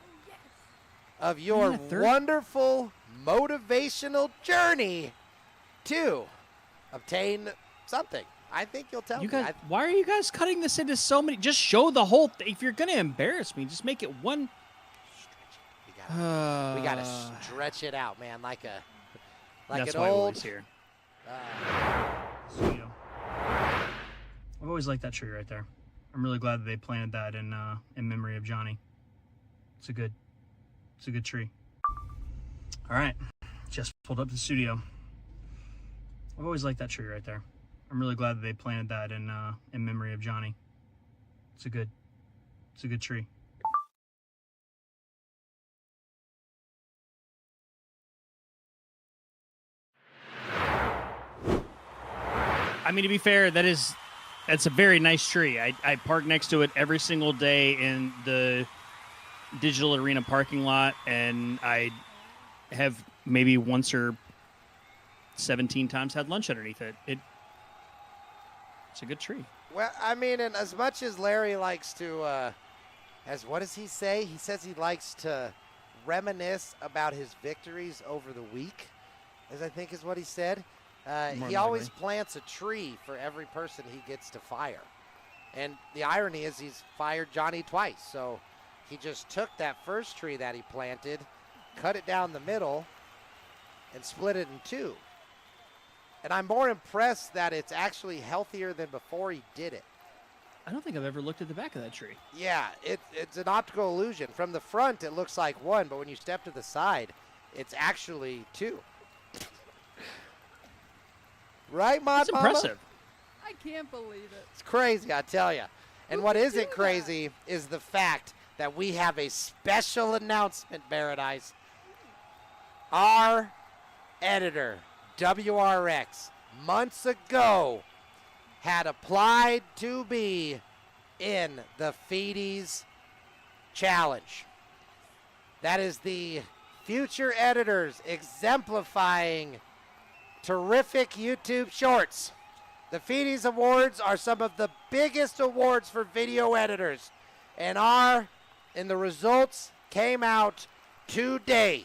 of your wonderful motivational journey to obtain something. I think you'll tell You me. guys, why are you guys cutting this into so many? Just show the whole thing. If you're going to embarrass me, just make it one. We gotta stretch it out, man, like That's an why old. Willie's here. I've always liked that tree right there. I'm really glad that they planted that in memory of Johnny. It's a good tree. All right, just pulled up to the studio. I've always liked that tree right there. I'm really glad that they planted that in memory of Johnny. It's a good tree. I mean, to be fair, that's a very nice tree. I park next to it every single day in the Digital Arena parking lot, and I have maybe once or 17 times had lunch underneath it. It's a good tree. Well, I mean, and as much as Larry likes to, what does he say? He says he likes to reminisce about his victories over the week, as I think is what he said. He always plants a tree for every person he gets to fire. And the irony is he's fired Johnny twice. So he just took that first tree that he planted, cut it down the middle, and split it in two. And I'm more impressed that it's actually healthier than before he did it. I don't think I've ever looked at the back of that tree. Yeah, it's an optical illusion. From the front, it looks like one, but when you step to the side, it's actually two. Right, Mod That's Mama? impressive. I can't believe it. It's crazy, I tell you. And what isn't crazy is the fact that we have a special announcement, Bearadise. Our editor, WRX, months ago, had applied to be in the Feeties Challenge. That is the future editors exemplifying terrific YouTube shorts. The Feeties Awards are some of the biggest awards for video editors, and the results came out today.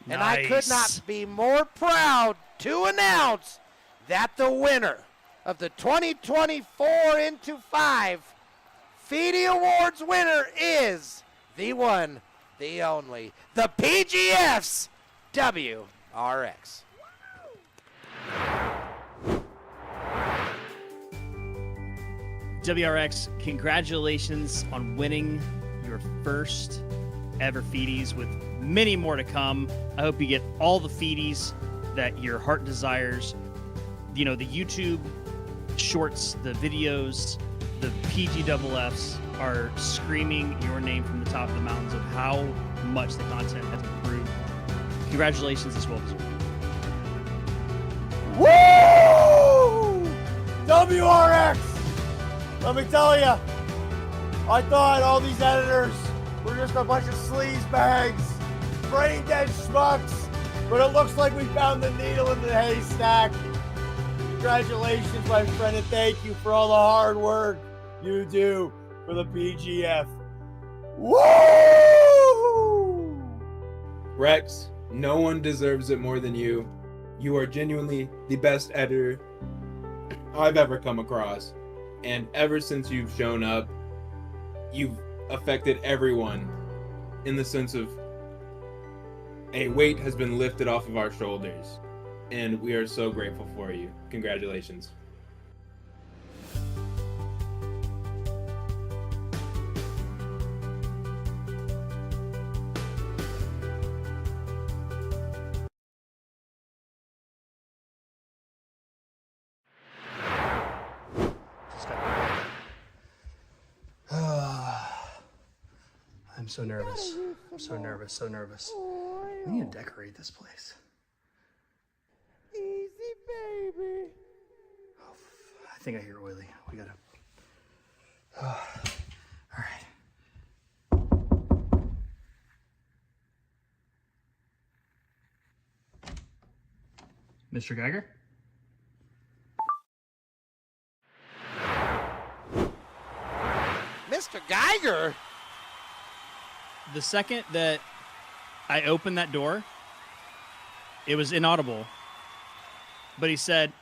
And I could not be more proud to announce that the winner of the 2024 into 5 Feedy Awards winner is the one, the only, the PGF's WRX. WRX, congratulations on winning your first ever Feeties, with many more to come. I hope you get all the Feeties that your heart desires. You know, the YouTube shorts, the videos, the PGFs are screaming your name from the top of the mountains of how much the content has improved. Congratulations as well. Woo! WRX! Let me tell you, I thought all these editors were just a bunch of sleaze bags, brain dead schmucks, but it looks like we found the needle in the haystack. Congratulations, my friend, and thank you for all the hard work you do for the PGF. Woo! Rex, no one deserves it more than you. You are genuinely the best editor I've ever come across. And ever since you've shown up, you've affected everyone in the sense of A weight has been lifted off of our shoulders, and we are so grateful for you. Congratulations. I'm so nervous. I'm so nervous, so nervous. We need to decorate this place. Easy, baby. I think I hear Oily. We gotta. All right. Mr. Geiger? Mr. Geiger? The second that I opened that door, it was inaudible. But he said,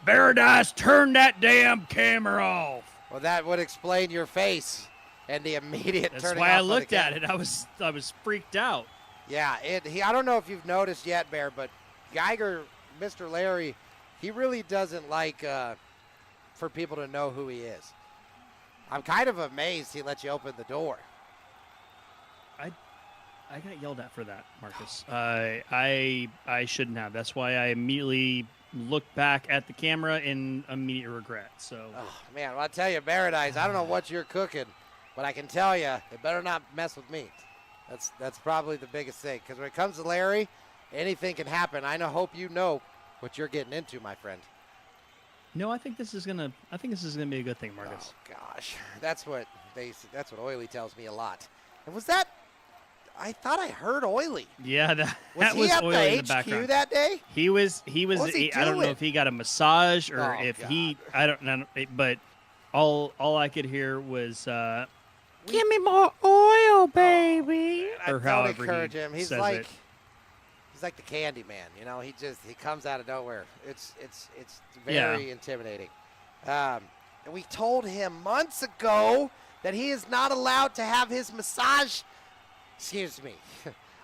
"Bearadise, turn that damn camera off." Well, that would explain your face and the immediate That's turning why off I of the looked at camera. it. I was freaked out. Yeah, I don't know if you've noticed yet, Bear, but Geiger, Mr. Larry, he really doesn't like for people to know who he is. I'm kind of amazed he let you open the door. I got yelled at for that, Marcus. I shouldn't have. That's why I immediately looked back at the camera in immediate regret. So, Oh, man, well, I'll tell you, Paradise, I don't know what you're cooking, but I can tell you, it better not mess with me. That's probably the biggest thing, because when it comes to Larry, anything can happen. Hope you know what you're getting into, my friend. no, I think this is gonna be a good thing, Marcus. Oh gosh, that's what Oily tells me a lot. And was that? I thought I heard Oily. Yeah, that Was he was at Oily the in the HQ background. that day? He was. What was he I don't know doing? if he got a massage or Oh, if God. he. I don't know. But all I could hear was, "Give me more oil, baby." Or Don't however encourage he him. He's says like it. he's like the candy man, you know. He comes out of nowhere. It's Yeah. very intimidating. And we told him months ago that he is not allowed to have his massage. Excuse me.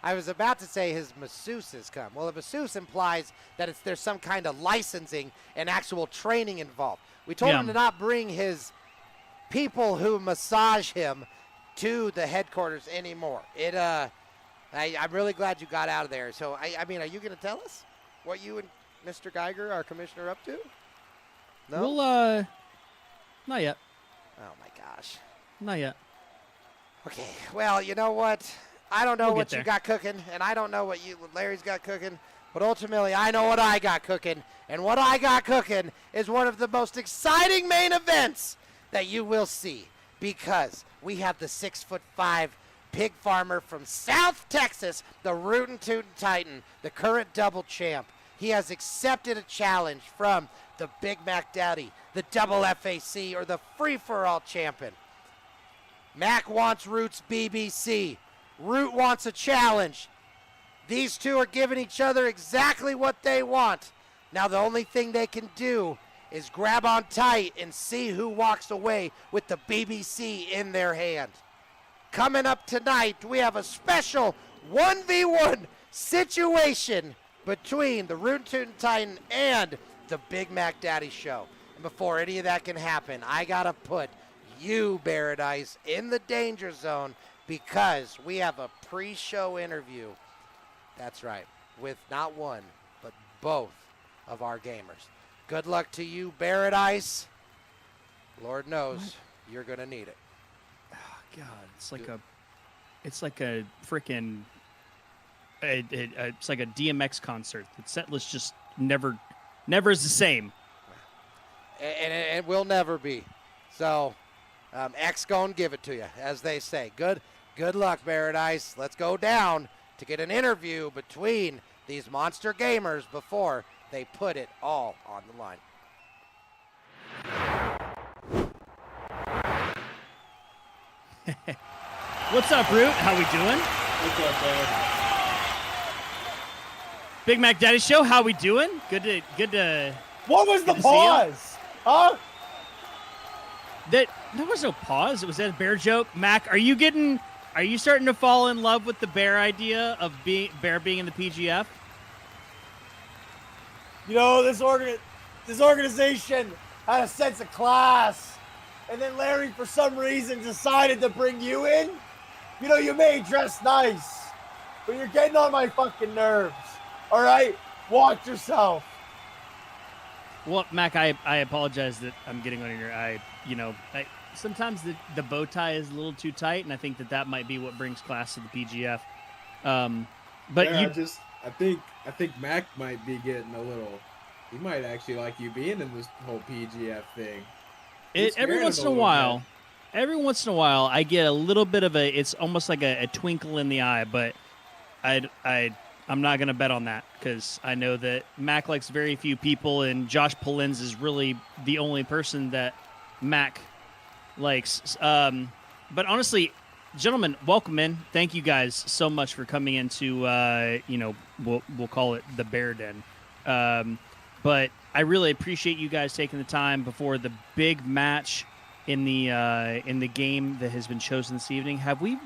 I was about to say his masseuses come. Well, a masseuse implies that there's some kind of licensing and actual training involved. We told him to not bring his people who massage him to the headquarters anymore. I'm really glad you got out of there. So, I mean, are you going to tell us what you and Mr. Geiger, our commissioner, are up to? No? Well, not yet. Oh, my gosh. Not yet. Okay, well, you know what? I don't know We'll what get you there. got cooking, and I don't know what Larry's got cooking, but ultimately I know what I got cooking, and what I got cooking is one of the most exciting main events that you will see, because we have the 6'5" pig farmer from South Texas, the Rootin' Tootin' Titan, the current double champ. He has accepted a challenge from the Big Mac Daddy, the double FAC, or the free-for-all champion. Mac wants Root's BBC. Root wants a challenge. These two are giving each other exactly what they want. Now the only thing they can do is grab on tight and see who walks away with the BBC in their hand. Coming up tonight, we have a special 1v1 situation between the Rootin' Tootin' Titan and the Big Mac Daddy Show. And before any of that can happen, I gotta put you, Paradise, in the danger zone, because we have a pre-show interview. That's right, with not one, but both of our gamers. Good luck to you, Paradise. Lord knows you're gonna need it. Oh, God, it's like a freaking. It's like a DMX concert. The set list just never is the same. And it will never be. So, X gonna give it to you, as they say. Good luck, Paradise. Let's go down to get an interview between these monster gamers before they put it all on the line. What's up, Root? How we doing? What's up, man? Big Mac Daddy Show. How we doing? Good to. What was the Good to see ya. pause? Huh? There was no pause. It was that bear joke. Mac, are you getting Are you starting to fall in love with the Bear idea of Bear being in the PGF? You know, this organization had a sense of class. And then Larry, for some reason, decided to bring you in. You know, you may dress nice, but you're getting on my fucking nerves. All right? Watch yourself. Well, Mac, I apologize that I'm getting on your sometimes the bow tie is a little too tight, and I think that might be what brings class to the PGF. But yeah, I think Mac might be getting a little. He might actually like you being in this whole PGF thing. Every once in a while, I get a little bit of it's almost like a twinkle in the eye, but I'm not going to bet on that because I know that Mac likes very few people, and Josh Polins is really the only person that Mac likes. But honestly, gentlemen, welcome in. Thank you guys so much for coming into, we'll call it the Bear Den. But I really appreciate you guys taking the time before the big match in the game that has been chosen this evening. Have we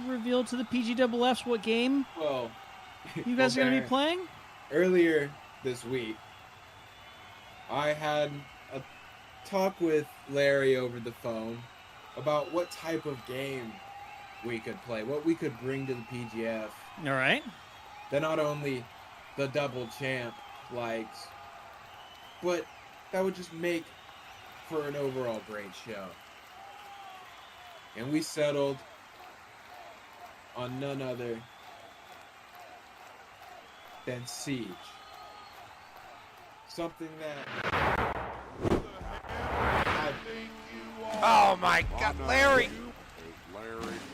revealed to the PGFs what game? Well, you guys are going to be playing? Earlier this week, I had a talk with Larry over the phone about what type of game we could play, what we could bring to the PGF. All right. That not only the double champ likes, but that would just make for an overall great show. And we settled on none other than Siege. Something that... Oh my God, Larry!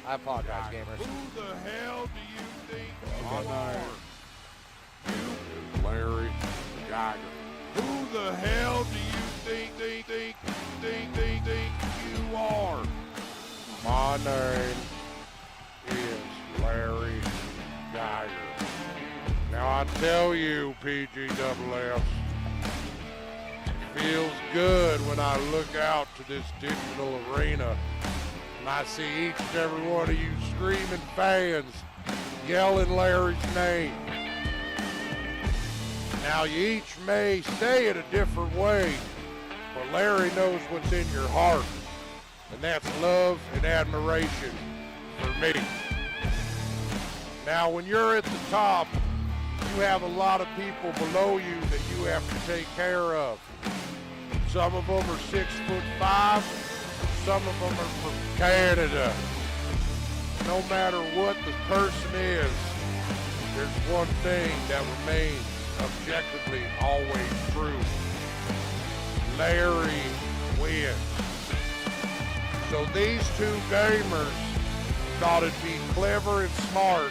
I apologize, gamers. Who the hell do you think you are? You, Larry Geiger. Who the hell do you think you are? My name is Larry Geiger. Now I tell you, PGFs, it feels good when I look out to this digital arena and I see each and every one of you screaming fans yelling Larry's name. Now you each may say it a different way, but Larry knows what's in your heart, and that's love and admiration for me. Now when you're at the top, you have a lot of people below you that you have to take care of. Some of them are 6'5", some of them are from Canada. No matter what the person is, there's one thing that remains objectively always true. Larry wins. So these two gamers thought it'd be clever and smart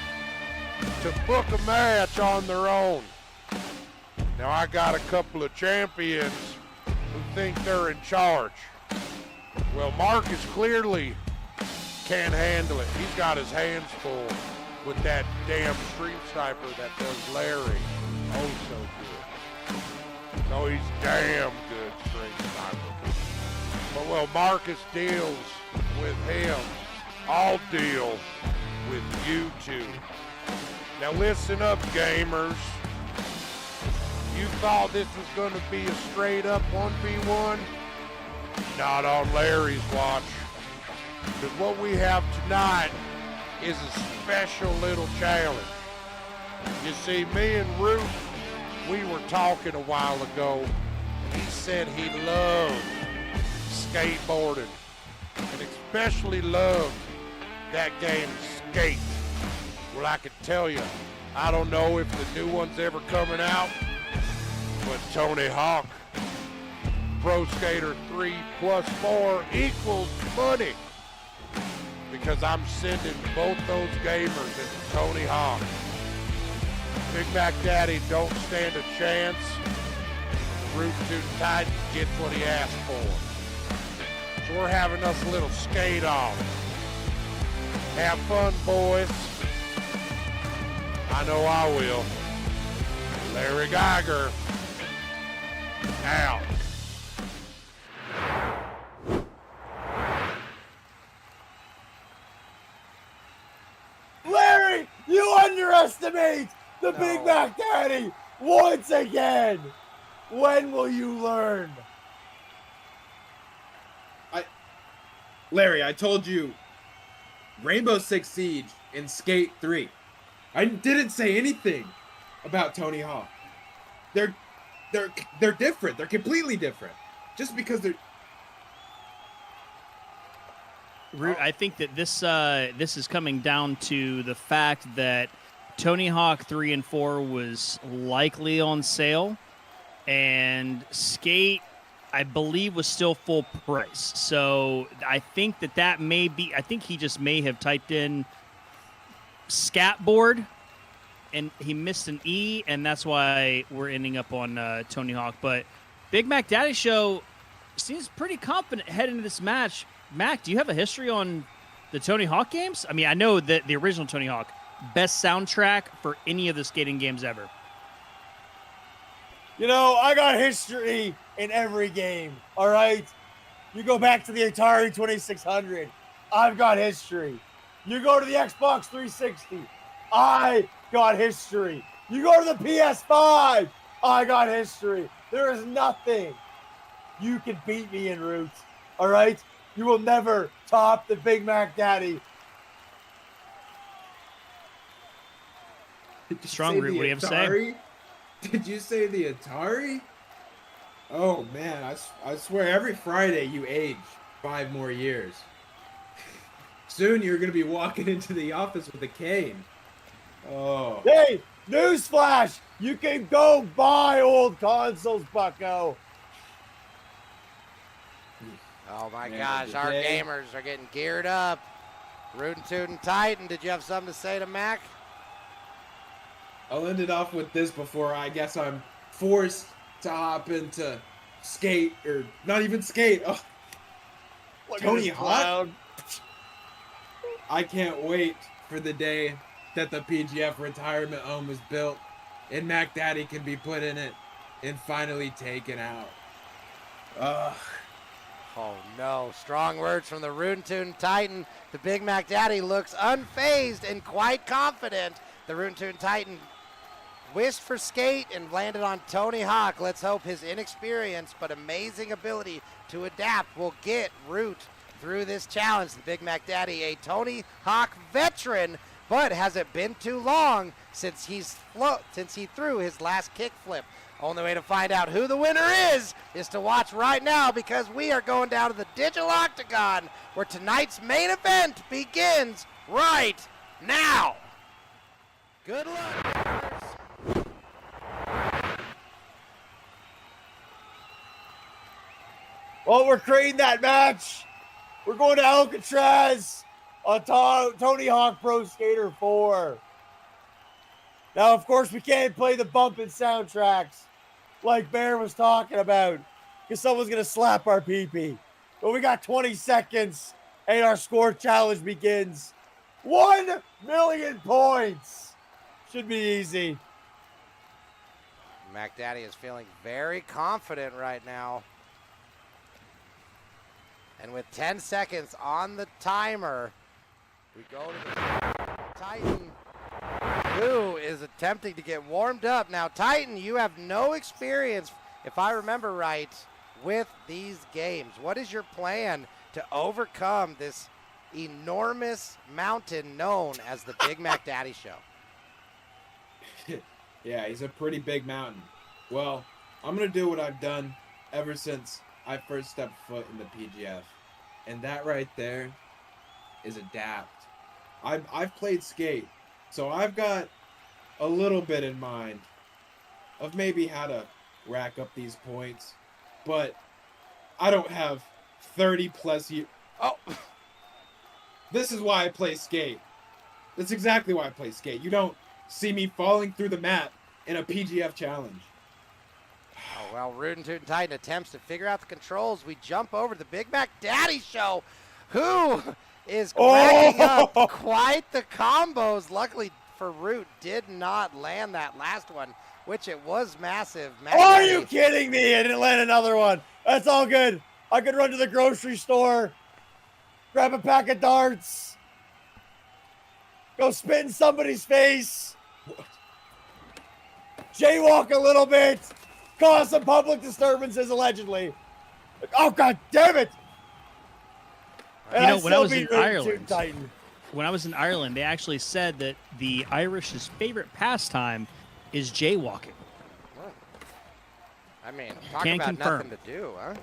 to book a match on their own. Now I got a couple of champions who think they're in charge. Well, Markus clearly can't handle it. He's got his hands full with that damn stream sniper that does Larry. Oh, so good. No, he's damn good stream sniper. But well, Markus deals with him. I'll deal with you two. Now listen up, gamers. You thought this was going to be a straight up 1v1? Not on Larry's watch. Because what we have tonight is a special little challenge. You see, me and Ruth, we were talking a while ago. He said he loved skateboarding and especially loved that game Skate. Well, I can tell you, I don't know if the new one's ever coming out, but Tony Hawk, Pro Skater 3+4 equals money, because I'm sending both those gamers into Tony Hawk. Big Mac Daddy don't stand a chance. Root too tight, gets what he asked for. So we're having us a little skate off. Have fun, boys. I know I will. Larry Geiger, out. underestimate the Big Mac Daddy once again. When will you learn? Larry, I told you Rainbow Six Siege and Skate 3. I didn't say anything about Tony Hawk. They're different. They're completely different. Just because they're I think that this is coming down to the fact that Tony Hawk 3 and 4 was likely on sale, and Skate, I believe, was still full price. So I think that may be. I think he just may have typed in Scatboard, and he missed an E, and that's why we're ending up on Tony Hawk. But Big Mac Daddy Show seems pretty confident heading into this match. Mac, do you have a history on the Tony Hawk games? I mean, I know that the original Tony Hawk, best soundtrack for any of the skating games ever. You know, I got history in every game, all right? You go back to the Atari 2600, I've got history. You go to the Xbox 360, I got history. You go to the PS5, I got history. There is nothing you can beat me in, Roots, all right? You will never top the Big Mac Daddy. Strong Root, what do you have to say? Did you say the Atari? Oh man, I swear every Friday you age 5 more years. Soon you're gonna be walking into the office with a cane. Oh. Hey, newsflash! You can go buy old consoles, bucko. Oh my gosh, our gamers are getting geared up. Rootin' Tootin' Titan, did you have something to say to Mac? I'll end it off with this before I guess I'm forced to hop into Skate, or not even Skate. Oh. Tony Hawk? I can't wait for the day that the PGF retirement home is built and Mac Daddy can be put in it and finally taken out. Ugh. Oh no, strong words from the Rootin' Tootin' Titan. The Big Mac Daddy looks unfazed and quite confident. The Rootin' Tootin' Titan wished for Skate and landed on Tony Hawk. Let's hope his inexperience but amazing ability to adapt will get Root through this challenge. The Big Mac Daddy, a Tony Hawk veteran, but has it been too long since he threw his last kickflip? Only way to find out who the winner is to watch right now, because we are going down to the Digital Octagon where tonight's main event begins right now. Good luck. Well, we're creating that match. We're going to Alcatraz on Tony Hawk Pro Skater 4. Now, of course, we can't play the bumping soundtracks like Bear was talking about, because someone's going to slap our pee-pee. But we got 20 seconds, and our score challenge begins. 1 million points. Should be easy. Mac Daddy is feeling very confident right now. And with 10 seconds on the timer, we go to the Titan, who is attempting to get warmed up. Now, Titan, you have no experience, if I remember right, with these games. What is your plan to overcome this enormous mountain known as the Big Mac Daddy Show? Yeah, he's a pretty big mountain. Well, I'm going to do what I've done ever since I first stepped foot in the PGF. And that right there is adapt. I've played Skate, so I've got a little bit in mind of maybe how to rack up these points, but I don't have 30 plus years. Oh, this is why I play Skate. That's exactly why I play Skate. You don't see me falling through the mat in a PGF challenge. Oh, well, Rootin' Tootin' Titan attempts to figure out the controls. We jump over to the Big Mac Daddy Show, who is racking up quite the combos. Luckily for Root, did not land that last one, which it was massive. Are you kidding me? I didn't land another one. That's all good. I could run to the grocery store, grab a pack of darts. Go spit in somebody's face. Jaywalk a little bit. Cause some public disturbances, allegedly. Oh, God damn it. And You know, when I still was beat in Rootin' Ireland, Tootin' Titan. when I was in Ireland, they actually said that the Irish's favorite pastime is jaywalking. I mean, talk Can about confirm. nothing to do, huh?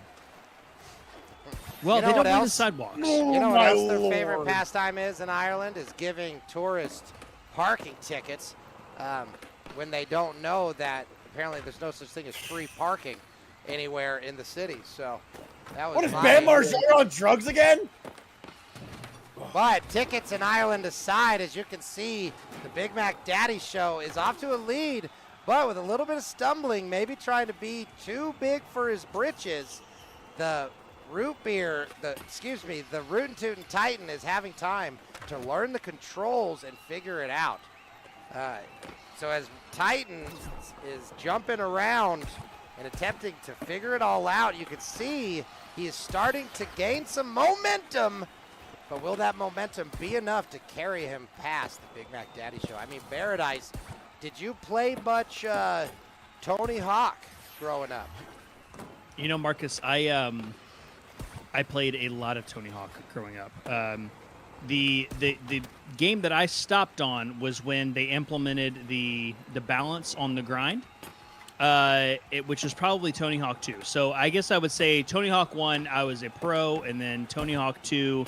Well, You know they don't what do the else? sidewalks. You know what my else their favorite Lord. pastime is in Ireland is giving tourists parking tickets when they don't know that apparently there's no such thing as free parking anywhere in the city. So that was What is my- Bam Margera on drugs again? But tickets in Ireland aside, as you can see, the Big Mac Daddy Show is off to a lead, but with a little bit of stumbling, maybe trying to be too big for his britches. The the Rootin' Tootin' Titan is having time to learn the controls and figure it out. So as Titan is jumping around and attempting to figure it all out, you can see he is starting to gain some momentum. But will that momentum be enough to carry him past the Big Mac Daddy Show? I mean, Bearadise, did you play much Tony Hawk growing up? You know, Marcus, I played a lot of Tony Hawk growing up. The game that I stopped on was when they implemented the balance on the grind, which was probably Tony Hawk 2. So I guess I would say Tony Hawk 1, I was a pro, and then Tony Hawk 2,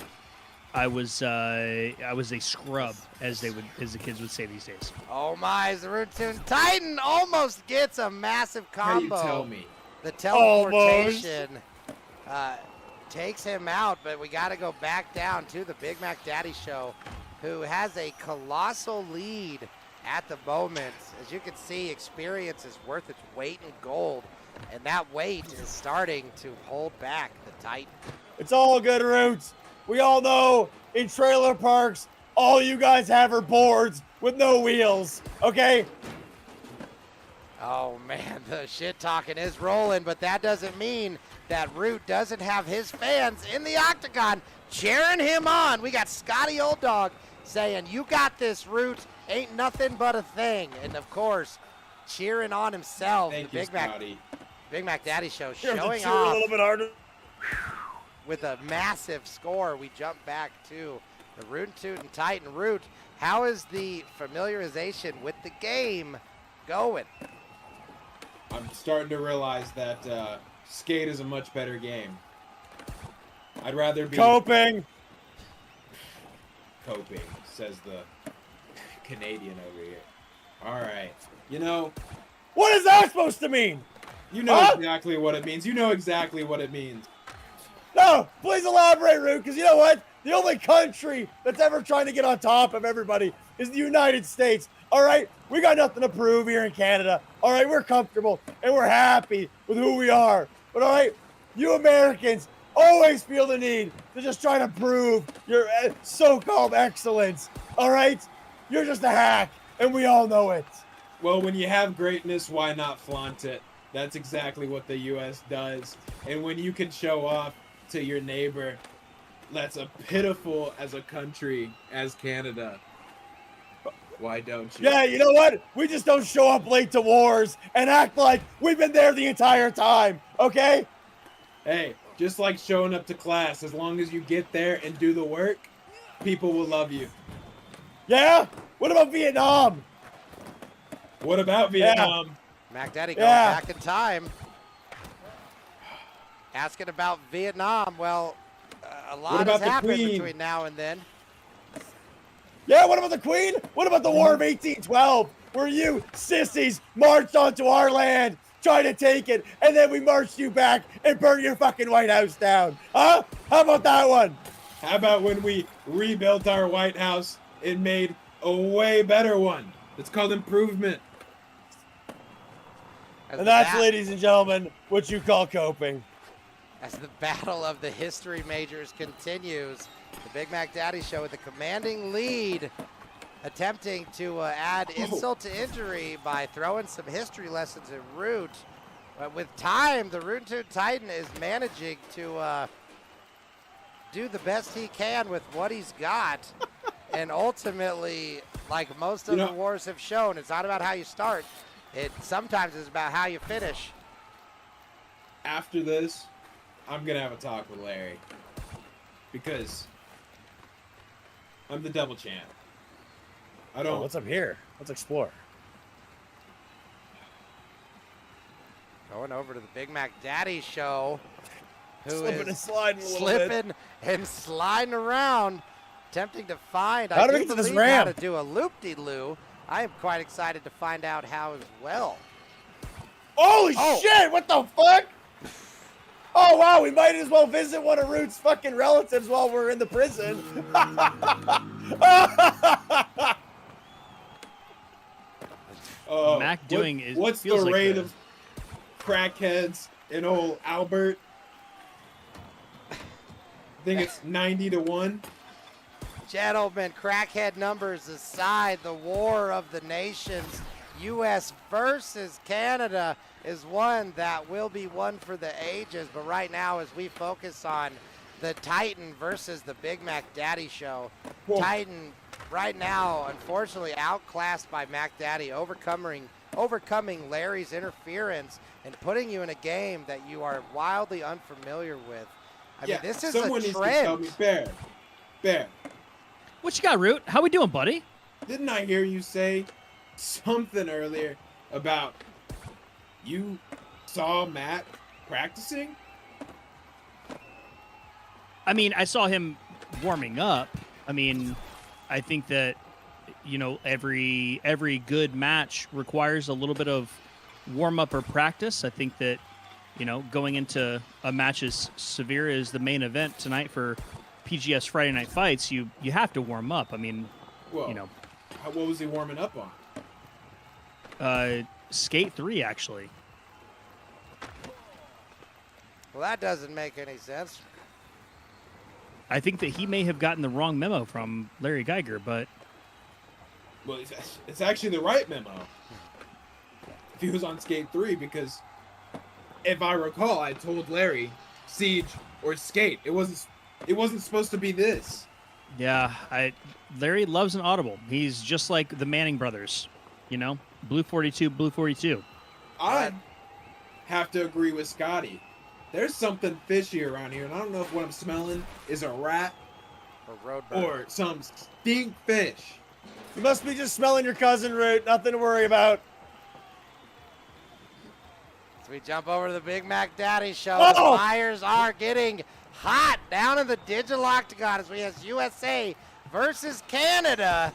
I was a scrub, as the kids would say these days. Oh my, the Rootin' Tootin' Titan almost gets a massive combo. How do you tell me? The teleportation takes him out, but we got to go back down to the Big Mac Daddy Show, who has a colossal lead at the moment. As you can see, experience is worth its weight in gold, and that weight is starting to hold back the Titan. It's all good, Roots. We all know in trailer parks, all you guys have are boards with no wheels, okay? Oh man, the shit talking is rolling, but that doesn't mean that Root doesn't have his fans in the octagon cheering him on. We got Scotty Old Dog saying, "You got this, Root. Ain't nothing but a thing." And of course, cheering on himself. Thank the you, Scotty. Big Mac Daddy Show You have to showing cheer a off little bit harder. with a massive score. We jump back to the Rootin' Tootin' Titan. Root, how is the familiarization with the game going? I'm starting to realize that Skate is a much better game. I'd rather be Coping. coping, says the Canadian over here. All right. You know, What is that supposed to mean? you know Huh? exactly what it means. You know exactly what it means. No, please elaborate, Root, because you know what? The only country that's ever trying to get on top of everybody is the United States. All right? We got nothing to prove here in Canada. All right? We're comfortable and we're happy with who we are. But all right, you Americans always feel the need to just try to prove your so-called excellence. All right? You're just a hack, and we all know it. Well, when you have greatness, why not flaunt it? That's exactly what the U.S. does. And when you can show off to your neighbor that's as pitiful as a country as Canada, why don't you? Yeah, you know what? We just don't show up late to wars and act like we've been there the entire time, okay? Hey, just like showing up to class, as long as you get there and do the work, people will love you. Yeah? What about Vietnam? What about Vietnam? Mac Daddy going Yeah. back in time. Asking about Vietnam. Well, a lot about has the happened Queen? between now and then. Yeah, what about the Queen? What about the War of 1812, where you sissies marched onto our land, tried to take it, and then we marched you back and burned your fucking White House down? Huh? How about that one? How about when we rebuilt our White House and made a way better one? It's called improvement. As And the that's, bat- ladies and gentlemen, what you call coping. As the battle of the history majors continues, the Big Mac Daddy Show with a commanding lead, attempting to add insult to injury by throwing some history lessons at Root. But with time, the Rootin' Tootin' Titan is managing to do the best he can with what he's got. And ultimately, like most of the wars have shown, it's not about how you start. It sometimes is about how you finish. After this, I'm gonna have a talk with Larry because I'm the double champ. I don't. What's up here? Let's explore. Going over to the Big Mac Daddy Show, who Slipping is and sliding a little bit. slipping and sliding around, attempting to find. How do I we do get to this believe how to ramp? do a loop-de-loo. I am quite excited to find out how as well. Holy shit! What the fuck? Oh wow, we might as well visit one of Root's fucking relatives while we're in the prison. Mac doing is what's the feels like rate the- of crackheads in old Albert? I think it's 90-1. Gentlemen, crackhead numbers aside, the war of the nations, U.S. versus Canada, is one that will be one for the ages. But right now, as we focus on the Titan versus the Big Mac Daddy Show, Titan right now, unfortunately, outclassed by Mac Daddy, overcoming Larry's interference and putting you in a game that you are wildly unfamiliar with. I mean, this is someone a needs to tell trend. me, Bear. What you got, Root? How we doing, buddy? Didn't I hear you say something earlier about you saw Matt practicing? I mean, I saw him warming up. I mean, I think that, you know, every good match requires a little bit of warm up or practice. I think that, you know, going into a match as severe as the main event tonight for PGS Friday Night Fights, you have to warm up. I mean, Well, you know, what was he warming up on? Skate 3 actually. Well, that doesn't make any sense. I think that he may have gotten the wrong memo from Larry Geiger, but Well, it's actually the right memo. If he was on Skate 3, because if I recall, I told Larry, Siege or Skate. It wasn't supposed to be this. yeah, Larry loves an audible. He's just like the Manning brothers, you know, Blue 42, Blue 42. I have to agree with Scotty. There's something fishy around here, and I don't know if what I'm smelling is a rat or some stink fish. You must be just smelling your cousin, Root. Nothing to worry about. As we jump over to the Big Mac Daddy Show, Oh! the fires are getting hot down in the digital octagon as we have USA versus Canada.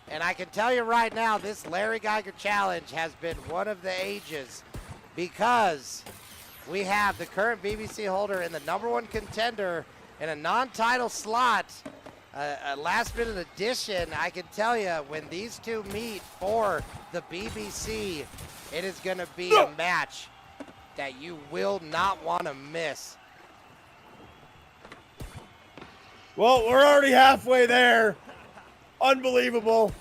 And I can tell you right now, this Larry Geiger challenge has been one of the ages because we have the current BBC holder and the #1 contender in a non-title slot, a last-minute addition. I can tell you, when these two meet for the BBC, it is going to be a match that you will not want to miss. Well, we're already halfway there. Unbelievable.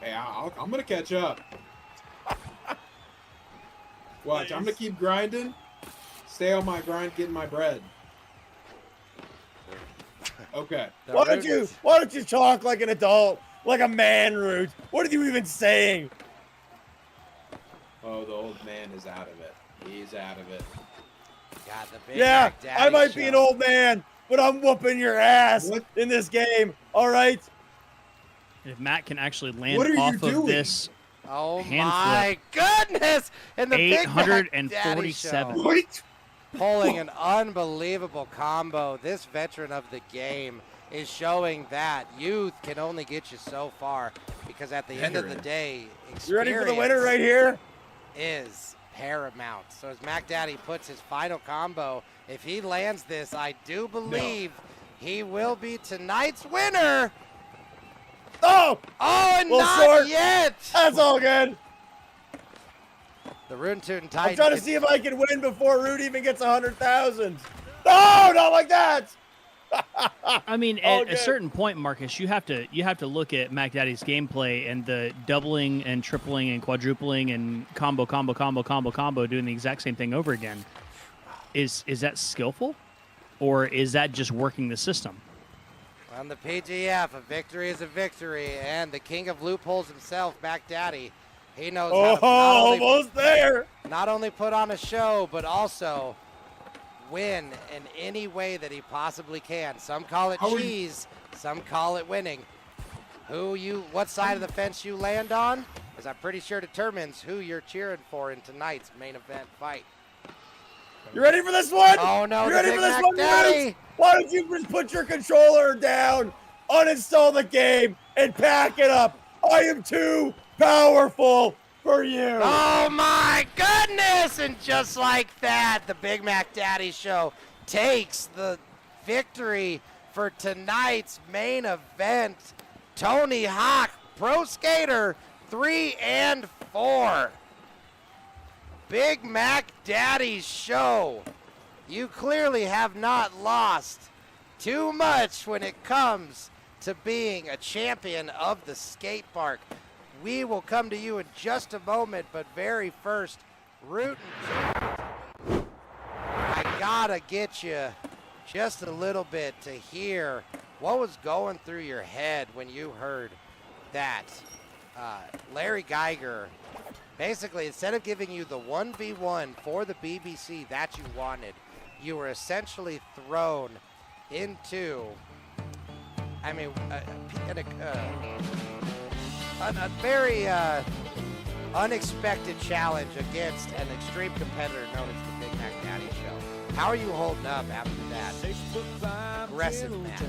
Hey, I'm gonna catch up. Watch, I'm gonna keep grinding. Stay on my grind, getting my bread. Okay. Why don't you talk like an adult, like a man, Root? What are you even saying? Oh, the old man is out of it. He's out of it. God, the Big Yeah, Mac Daddy I might Show. be an old man, but I'm whooping your ass in this game. All right. If Matt can actually land What are you off of doing? this Oh hand my goodness! And the Big Mac Daddy 847. Show pulling an unbelievable combo. This veteran of the game is showing that youth can only get you so far, because at the end of the day, You ready for the winner experience right here? is paramount. So as Mac Daddy puts his final combo, if he lands this, I do believe he will be tonight's winner. Oh! Oh, and Well, not short. yet. That's all good. The Rune Tootin' Titan. I'm trying to see if I can win before Root even gets 100,000. No, not like that. I mean, All at a good. certain point, Marcus, you have to look at Mac Daddy's gameplay and the doubling and tripling and quadrupling and combo, doing the exact same thing over again. Is that skillful, or is that just working the system? On the PGF, a victory is a victory, and the king of loopholes himself, Mac Daddy, he knows how to almost there. not only put on a show, but also win in any way that he possibly can. Some call it cheese, some call it winning. What side of the fence you land on, is I'm pretty sure determines who you're cheering for in tonight's main event fight. You ready for this one? Oh no, you the ready Big for this Mac one, Daddy? Bruce? Why don't you just put your controller down, uninstall the game, and pack it up? I am too powerful for you. Oh my goodness! And just like that, the Big Mac Daddy Show takes the victory for tonight's main event. Tony Hawk, Pro Skater 3 and 4. Big Mac Daddy Show. You clearly have not lost too much when it comes to being a champion of the skate park. We will come to you in just a moment, but very first, Rootin' Tootin', I gotta get you just a little bit to hear what was going through your head when you heard that Larry Geiger, basically, instead of giving you the 1v1 for the BBC that you wanted, you were essentially thrown into, a very unexpected challenge against an extreme competitor known as the Big Mac Daddy Show. How are you holding up after that aggressive match?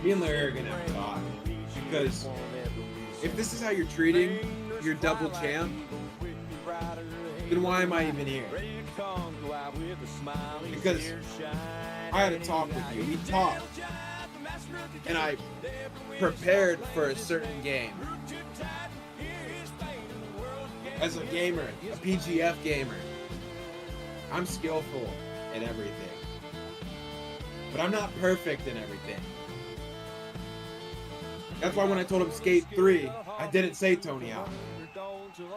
Me and Larry are gonna have to talk, because if this is how you're treating your double champ, then why am I even here? Because I had a talk with you. We talked, and I prepared for a certain game. As a gamer, a PGF gamer, I'm skillful in everything, but I'm not perfect in everything. That's why when I told him Skate 3, I didn't say Tony Hawk.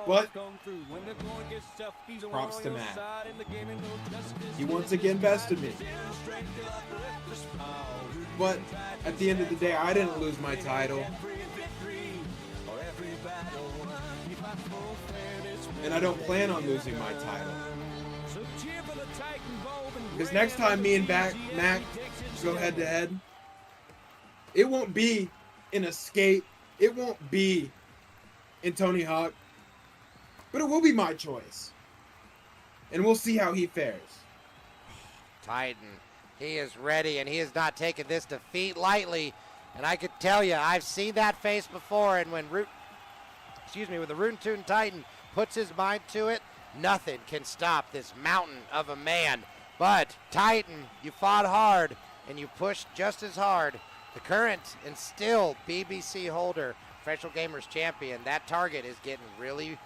But props to Matt. He once again bested me. But at the end of the day, I didn't lose my title. And I don't plan on losing my title. Because next time me and Mac go head to head, it won't be in a skate. It won't be in Tony Hawk. But it will be my choice. And we'll see how he fares. Titan, he is ready, and he has not taken this defeat lightly. And I could tell you, I've seen that face before, and when the Rootin' Tootin' Titan puts his mind to it, nothing can stop this mountain of a man. But Titan, you fought hard, and you pushed just as hard. The current and still BBC holder, Professional Gamers Champion, that target is getting really,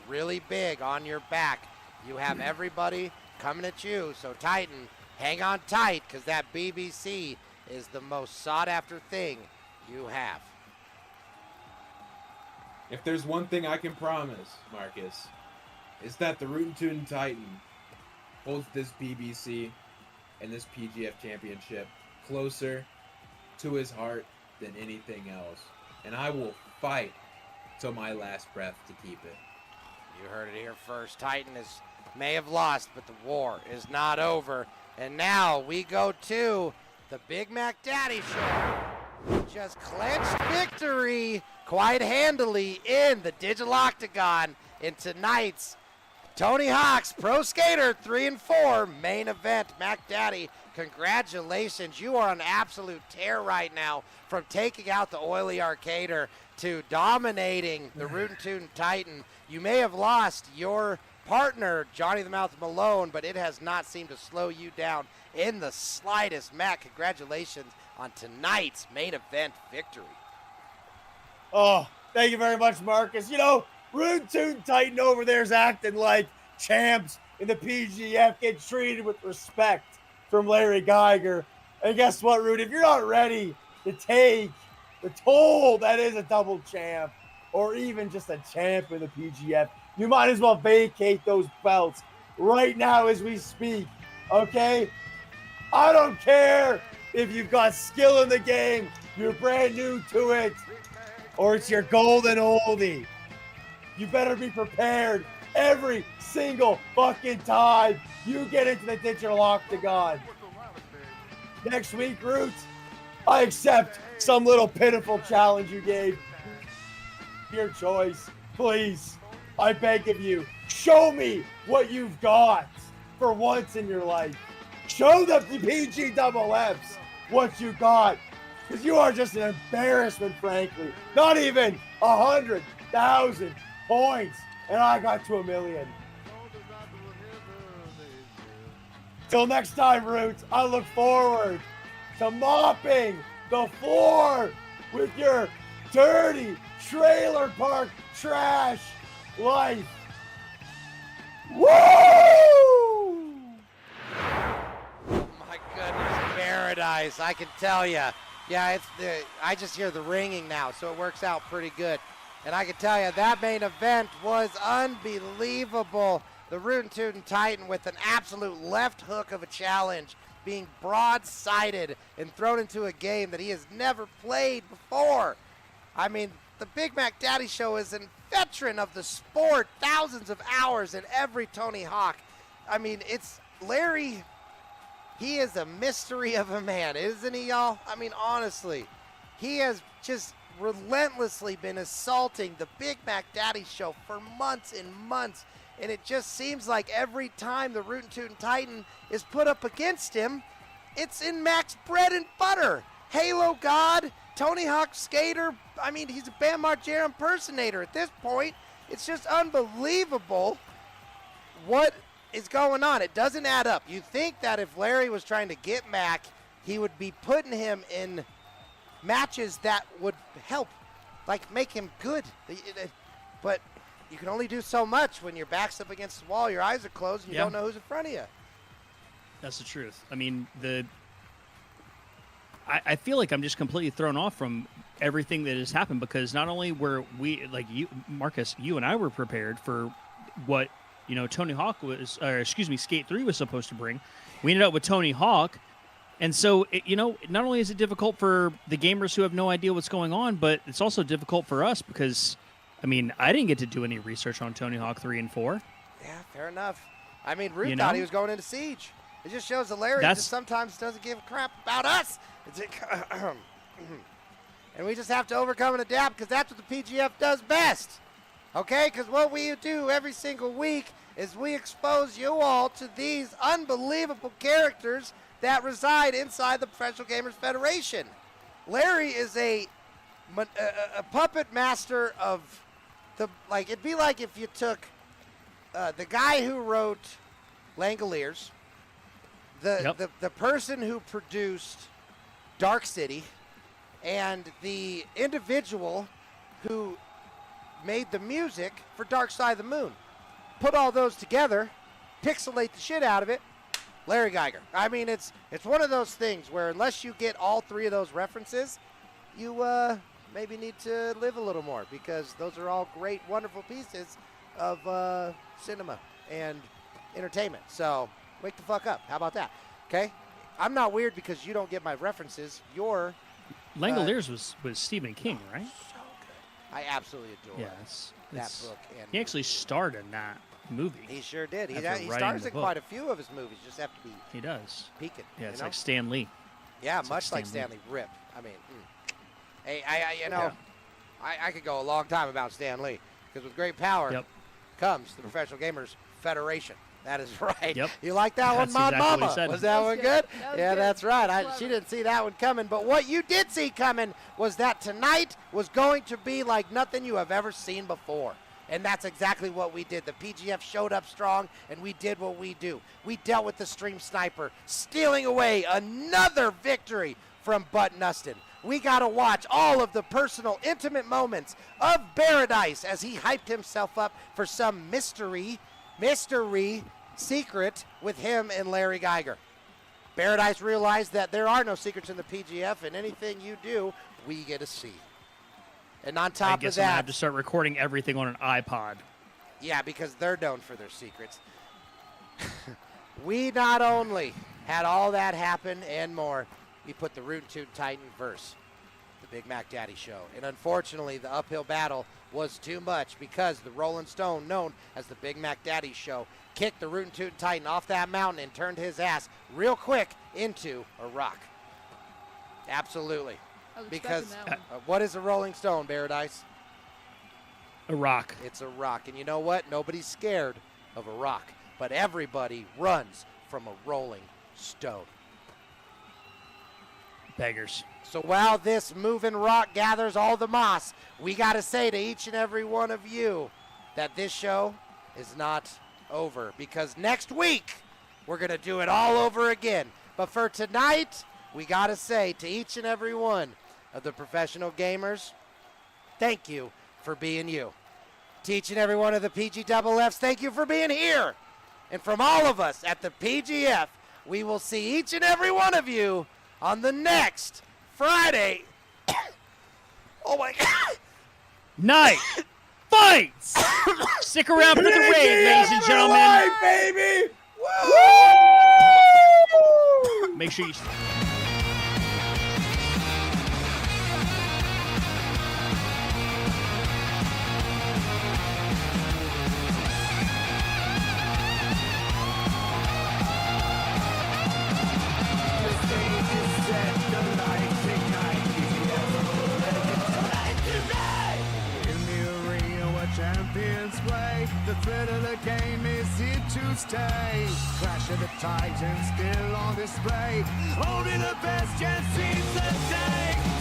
really big on your back. You have everybody coming at you, so Titan, hang on tight, because that BBC is the most sought after thing you have. If there's one thing I can promise, Marcus, is that the Rootin' Tootin' Titan holds this BBC and this PGF championship closer to his heart than anything else. And I will fight till my last breath to keep it. You heard it here first. Titan may have lost, but the war is not over. And now we go to the Big Mac Daddy Show. Just clinched victory quite handily in the Digital Octagon in tonight's Tony Hawk's Pro Skater 3 and 4 main event. Mac Daddy, congratulations. You are on absolute tear right now, from taking out the oily arcader to dominating the Rootin' Tootin' Titan. You may have lost your partner, Johnny the Mouth Malone, but it has not seemed to slow you down in the slightest. Matt, congratulations on tonight's main event victory. Oh, thank you very much, Marcus. You know, Rootin' Tootin' Titan over there is acting like champs in the PGF, get treated with respect from Larry Geiger. And guess what, Root? If you're not ready to take the toll that is a double champ, or even just a champ in the PGF, you might as well vacate those belts right now as we speak, okay? I don't care if you've got skill in the game, you're brand new to it, or it's your golden oldie. You better be prepared every single fucking time you get into the digital octagon. Next week, Roots, I accept some little pitiful challenge you gave. Your choice. Please, I beg of you, show me what you've got for once in your life. Show the PGFs what you got, because you are just an embarrassment, frankly. Not even 100,000 points, and I got to 1 million. Till next time, Roots, I look forward to mopping the floor with your dirty trailer park trash life. Woo! My goodness, Bearadise, I can tell you. Yeah, I just hear the ringing now, so it works out pretty good. And I can tell you, that main event was unbelievable. The Rootin' Tootin' Titan with an absolute left hook of a challenge, being broadsided and thrown into a game that he has never played before. I mean, the Big Mac Daddy Show is a veteran of the sport, thousands of hours in every Tony Hawk. I mean, it's Larry, he is a mystery of a man, isn't he, y'all? I mean, honestly, he has just relentlessly been assaulting the Big Mac Daddy Show for months and months, and it just seems like every time the Rootin' Tootin' Titan is put up against him, it's in Mac's bread and butter. Halo God, Tony Hawk Skater, I mean, he's a Bam Margera impersonator at this point. It's just unbelievable what is going on. It doesn't add up. You think that if Larry was trying to get Mac, he would be putting him in matches that would help, like make him good. But you can only do so much when your back's up against the wall, your eyes are closed, and you don't know who's in front of you. That's the truth. I mean, I feel like I'm just completely thrown off from everything that has happened, because not only were we, like you, Marcus, you and I were prepared for what, you know, Tony Hawk was, or excuse me, Skate 3 was supposed to bring. We ended up with Tony Hawk. And so, you know, not only is it difficult for the gamers who have no idea what's going on, but it's also difficult for us because, I mean, I didn't get to do any research on Tony Hawk 3 and 4. Yeah, fair enough. I mean, Root thought he was going into Siege. It just shows that Larry just sometimes doesn't give a crap about us. And we just have to overcome and adapt, because that's what the PGF does best. Okay? Because what we do every single week is we expose you all to these unbelievable characters that reside inside the Professional Gamers Federation. Larry is a puppet master of the, like, it'd be like if you took the guy who wrote Langoliers, the person who produced Dark City, and the individual who made the music for Dark Side of the Moon. Put all those together, pixelate the shit out of it, Larry Geiger. I mean, it's one of those things where unless you get all three of those references, you maybe need to live a little more, because those are all great, wonderful pieces of cinema and entertainment. So wake the fuck up. How about that? Okay? I'm not weird because you don't get my references. You're Langoliers was Stephen King, right? So good. I absolutely adore that book. And he actually starred in that movie. He sure did. He stars in quite a few of his movies. Just have to be. He does. Peeking. Yeah, it's like Stan Lee. Yeah, much like Stanley. Rip. I mean, hey, I could go a long time about Stan Lee, because with great power comes the Professional Gamers Federation. That is right. Yep. You like that one, Mod exactly Mama? Was that one good? Yeah, that's right. She Clever. didn't see that one coming. But what you did see coming was that tonight was going to be like nothing you have ever seen before. And that's exactly what we did. The PGF showed up strong, and we did what we do. We dealt with the Stream Sniper, stealing away another victory from ButNustin. We got to watch all of the personal, intimate moments of Bearadise as he hyped himself up for some mystery secret with him and Larry Geiger. Bearadise realized that there are no secrets in the PGF, and anything you do, we get to see. And on top I guess of that, I'm gonna have to start recording everything on an iPod. Yeah, because they're known for their secrets. We not only had all that happen and more, we put the Rootin' Tootin' Titan verse the Big Mac Daddy Show. And unfortunately, the uphill battle was too much because the Rolling Stone, known as the Big Mac Daddy Show, kicked the Rootin' Tootin' Titan off that mountain and turned his ass real quick into a rock. Absolutely. I was Because expecting that one. what is a Rolling Stone, Bearadise? A rock. It's a rock. And you know what? Nobody's scared of a rock, but everybody runs from a rolling stone. Beggars. So while this moving rock gathers all the moss, we got to say to each and every one of you that this show is not over, because next week we're going to do it all over again. But for tonight, we got to say to each and every one of the professional gamers, thank you for being you. To each and every one of the PGFs, thank you for being here. And from all of us at the PGF, we will see each and every one of you on the next Friday. Oh my God. Night fights. Stick around for the raid, ladies and gentlemen. Right, baby. Woo! Make sure you. In the arena where champions play, the thrill of the game is here to stay. Clash of the Titans still on display, only the best chance sees the day.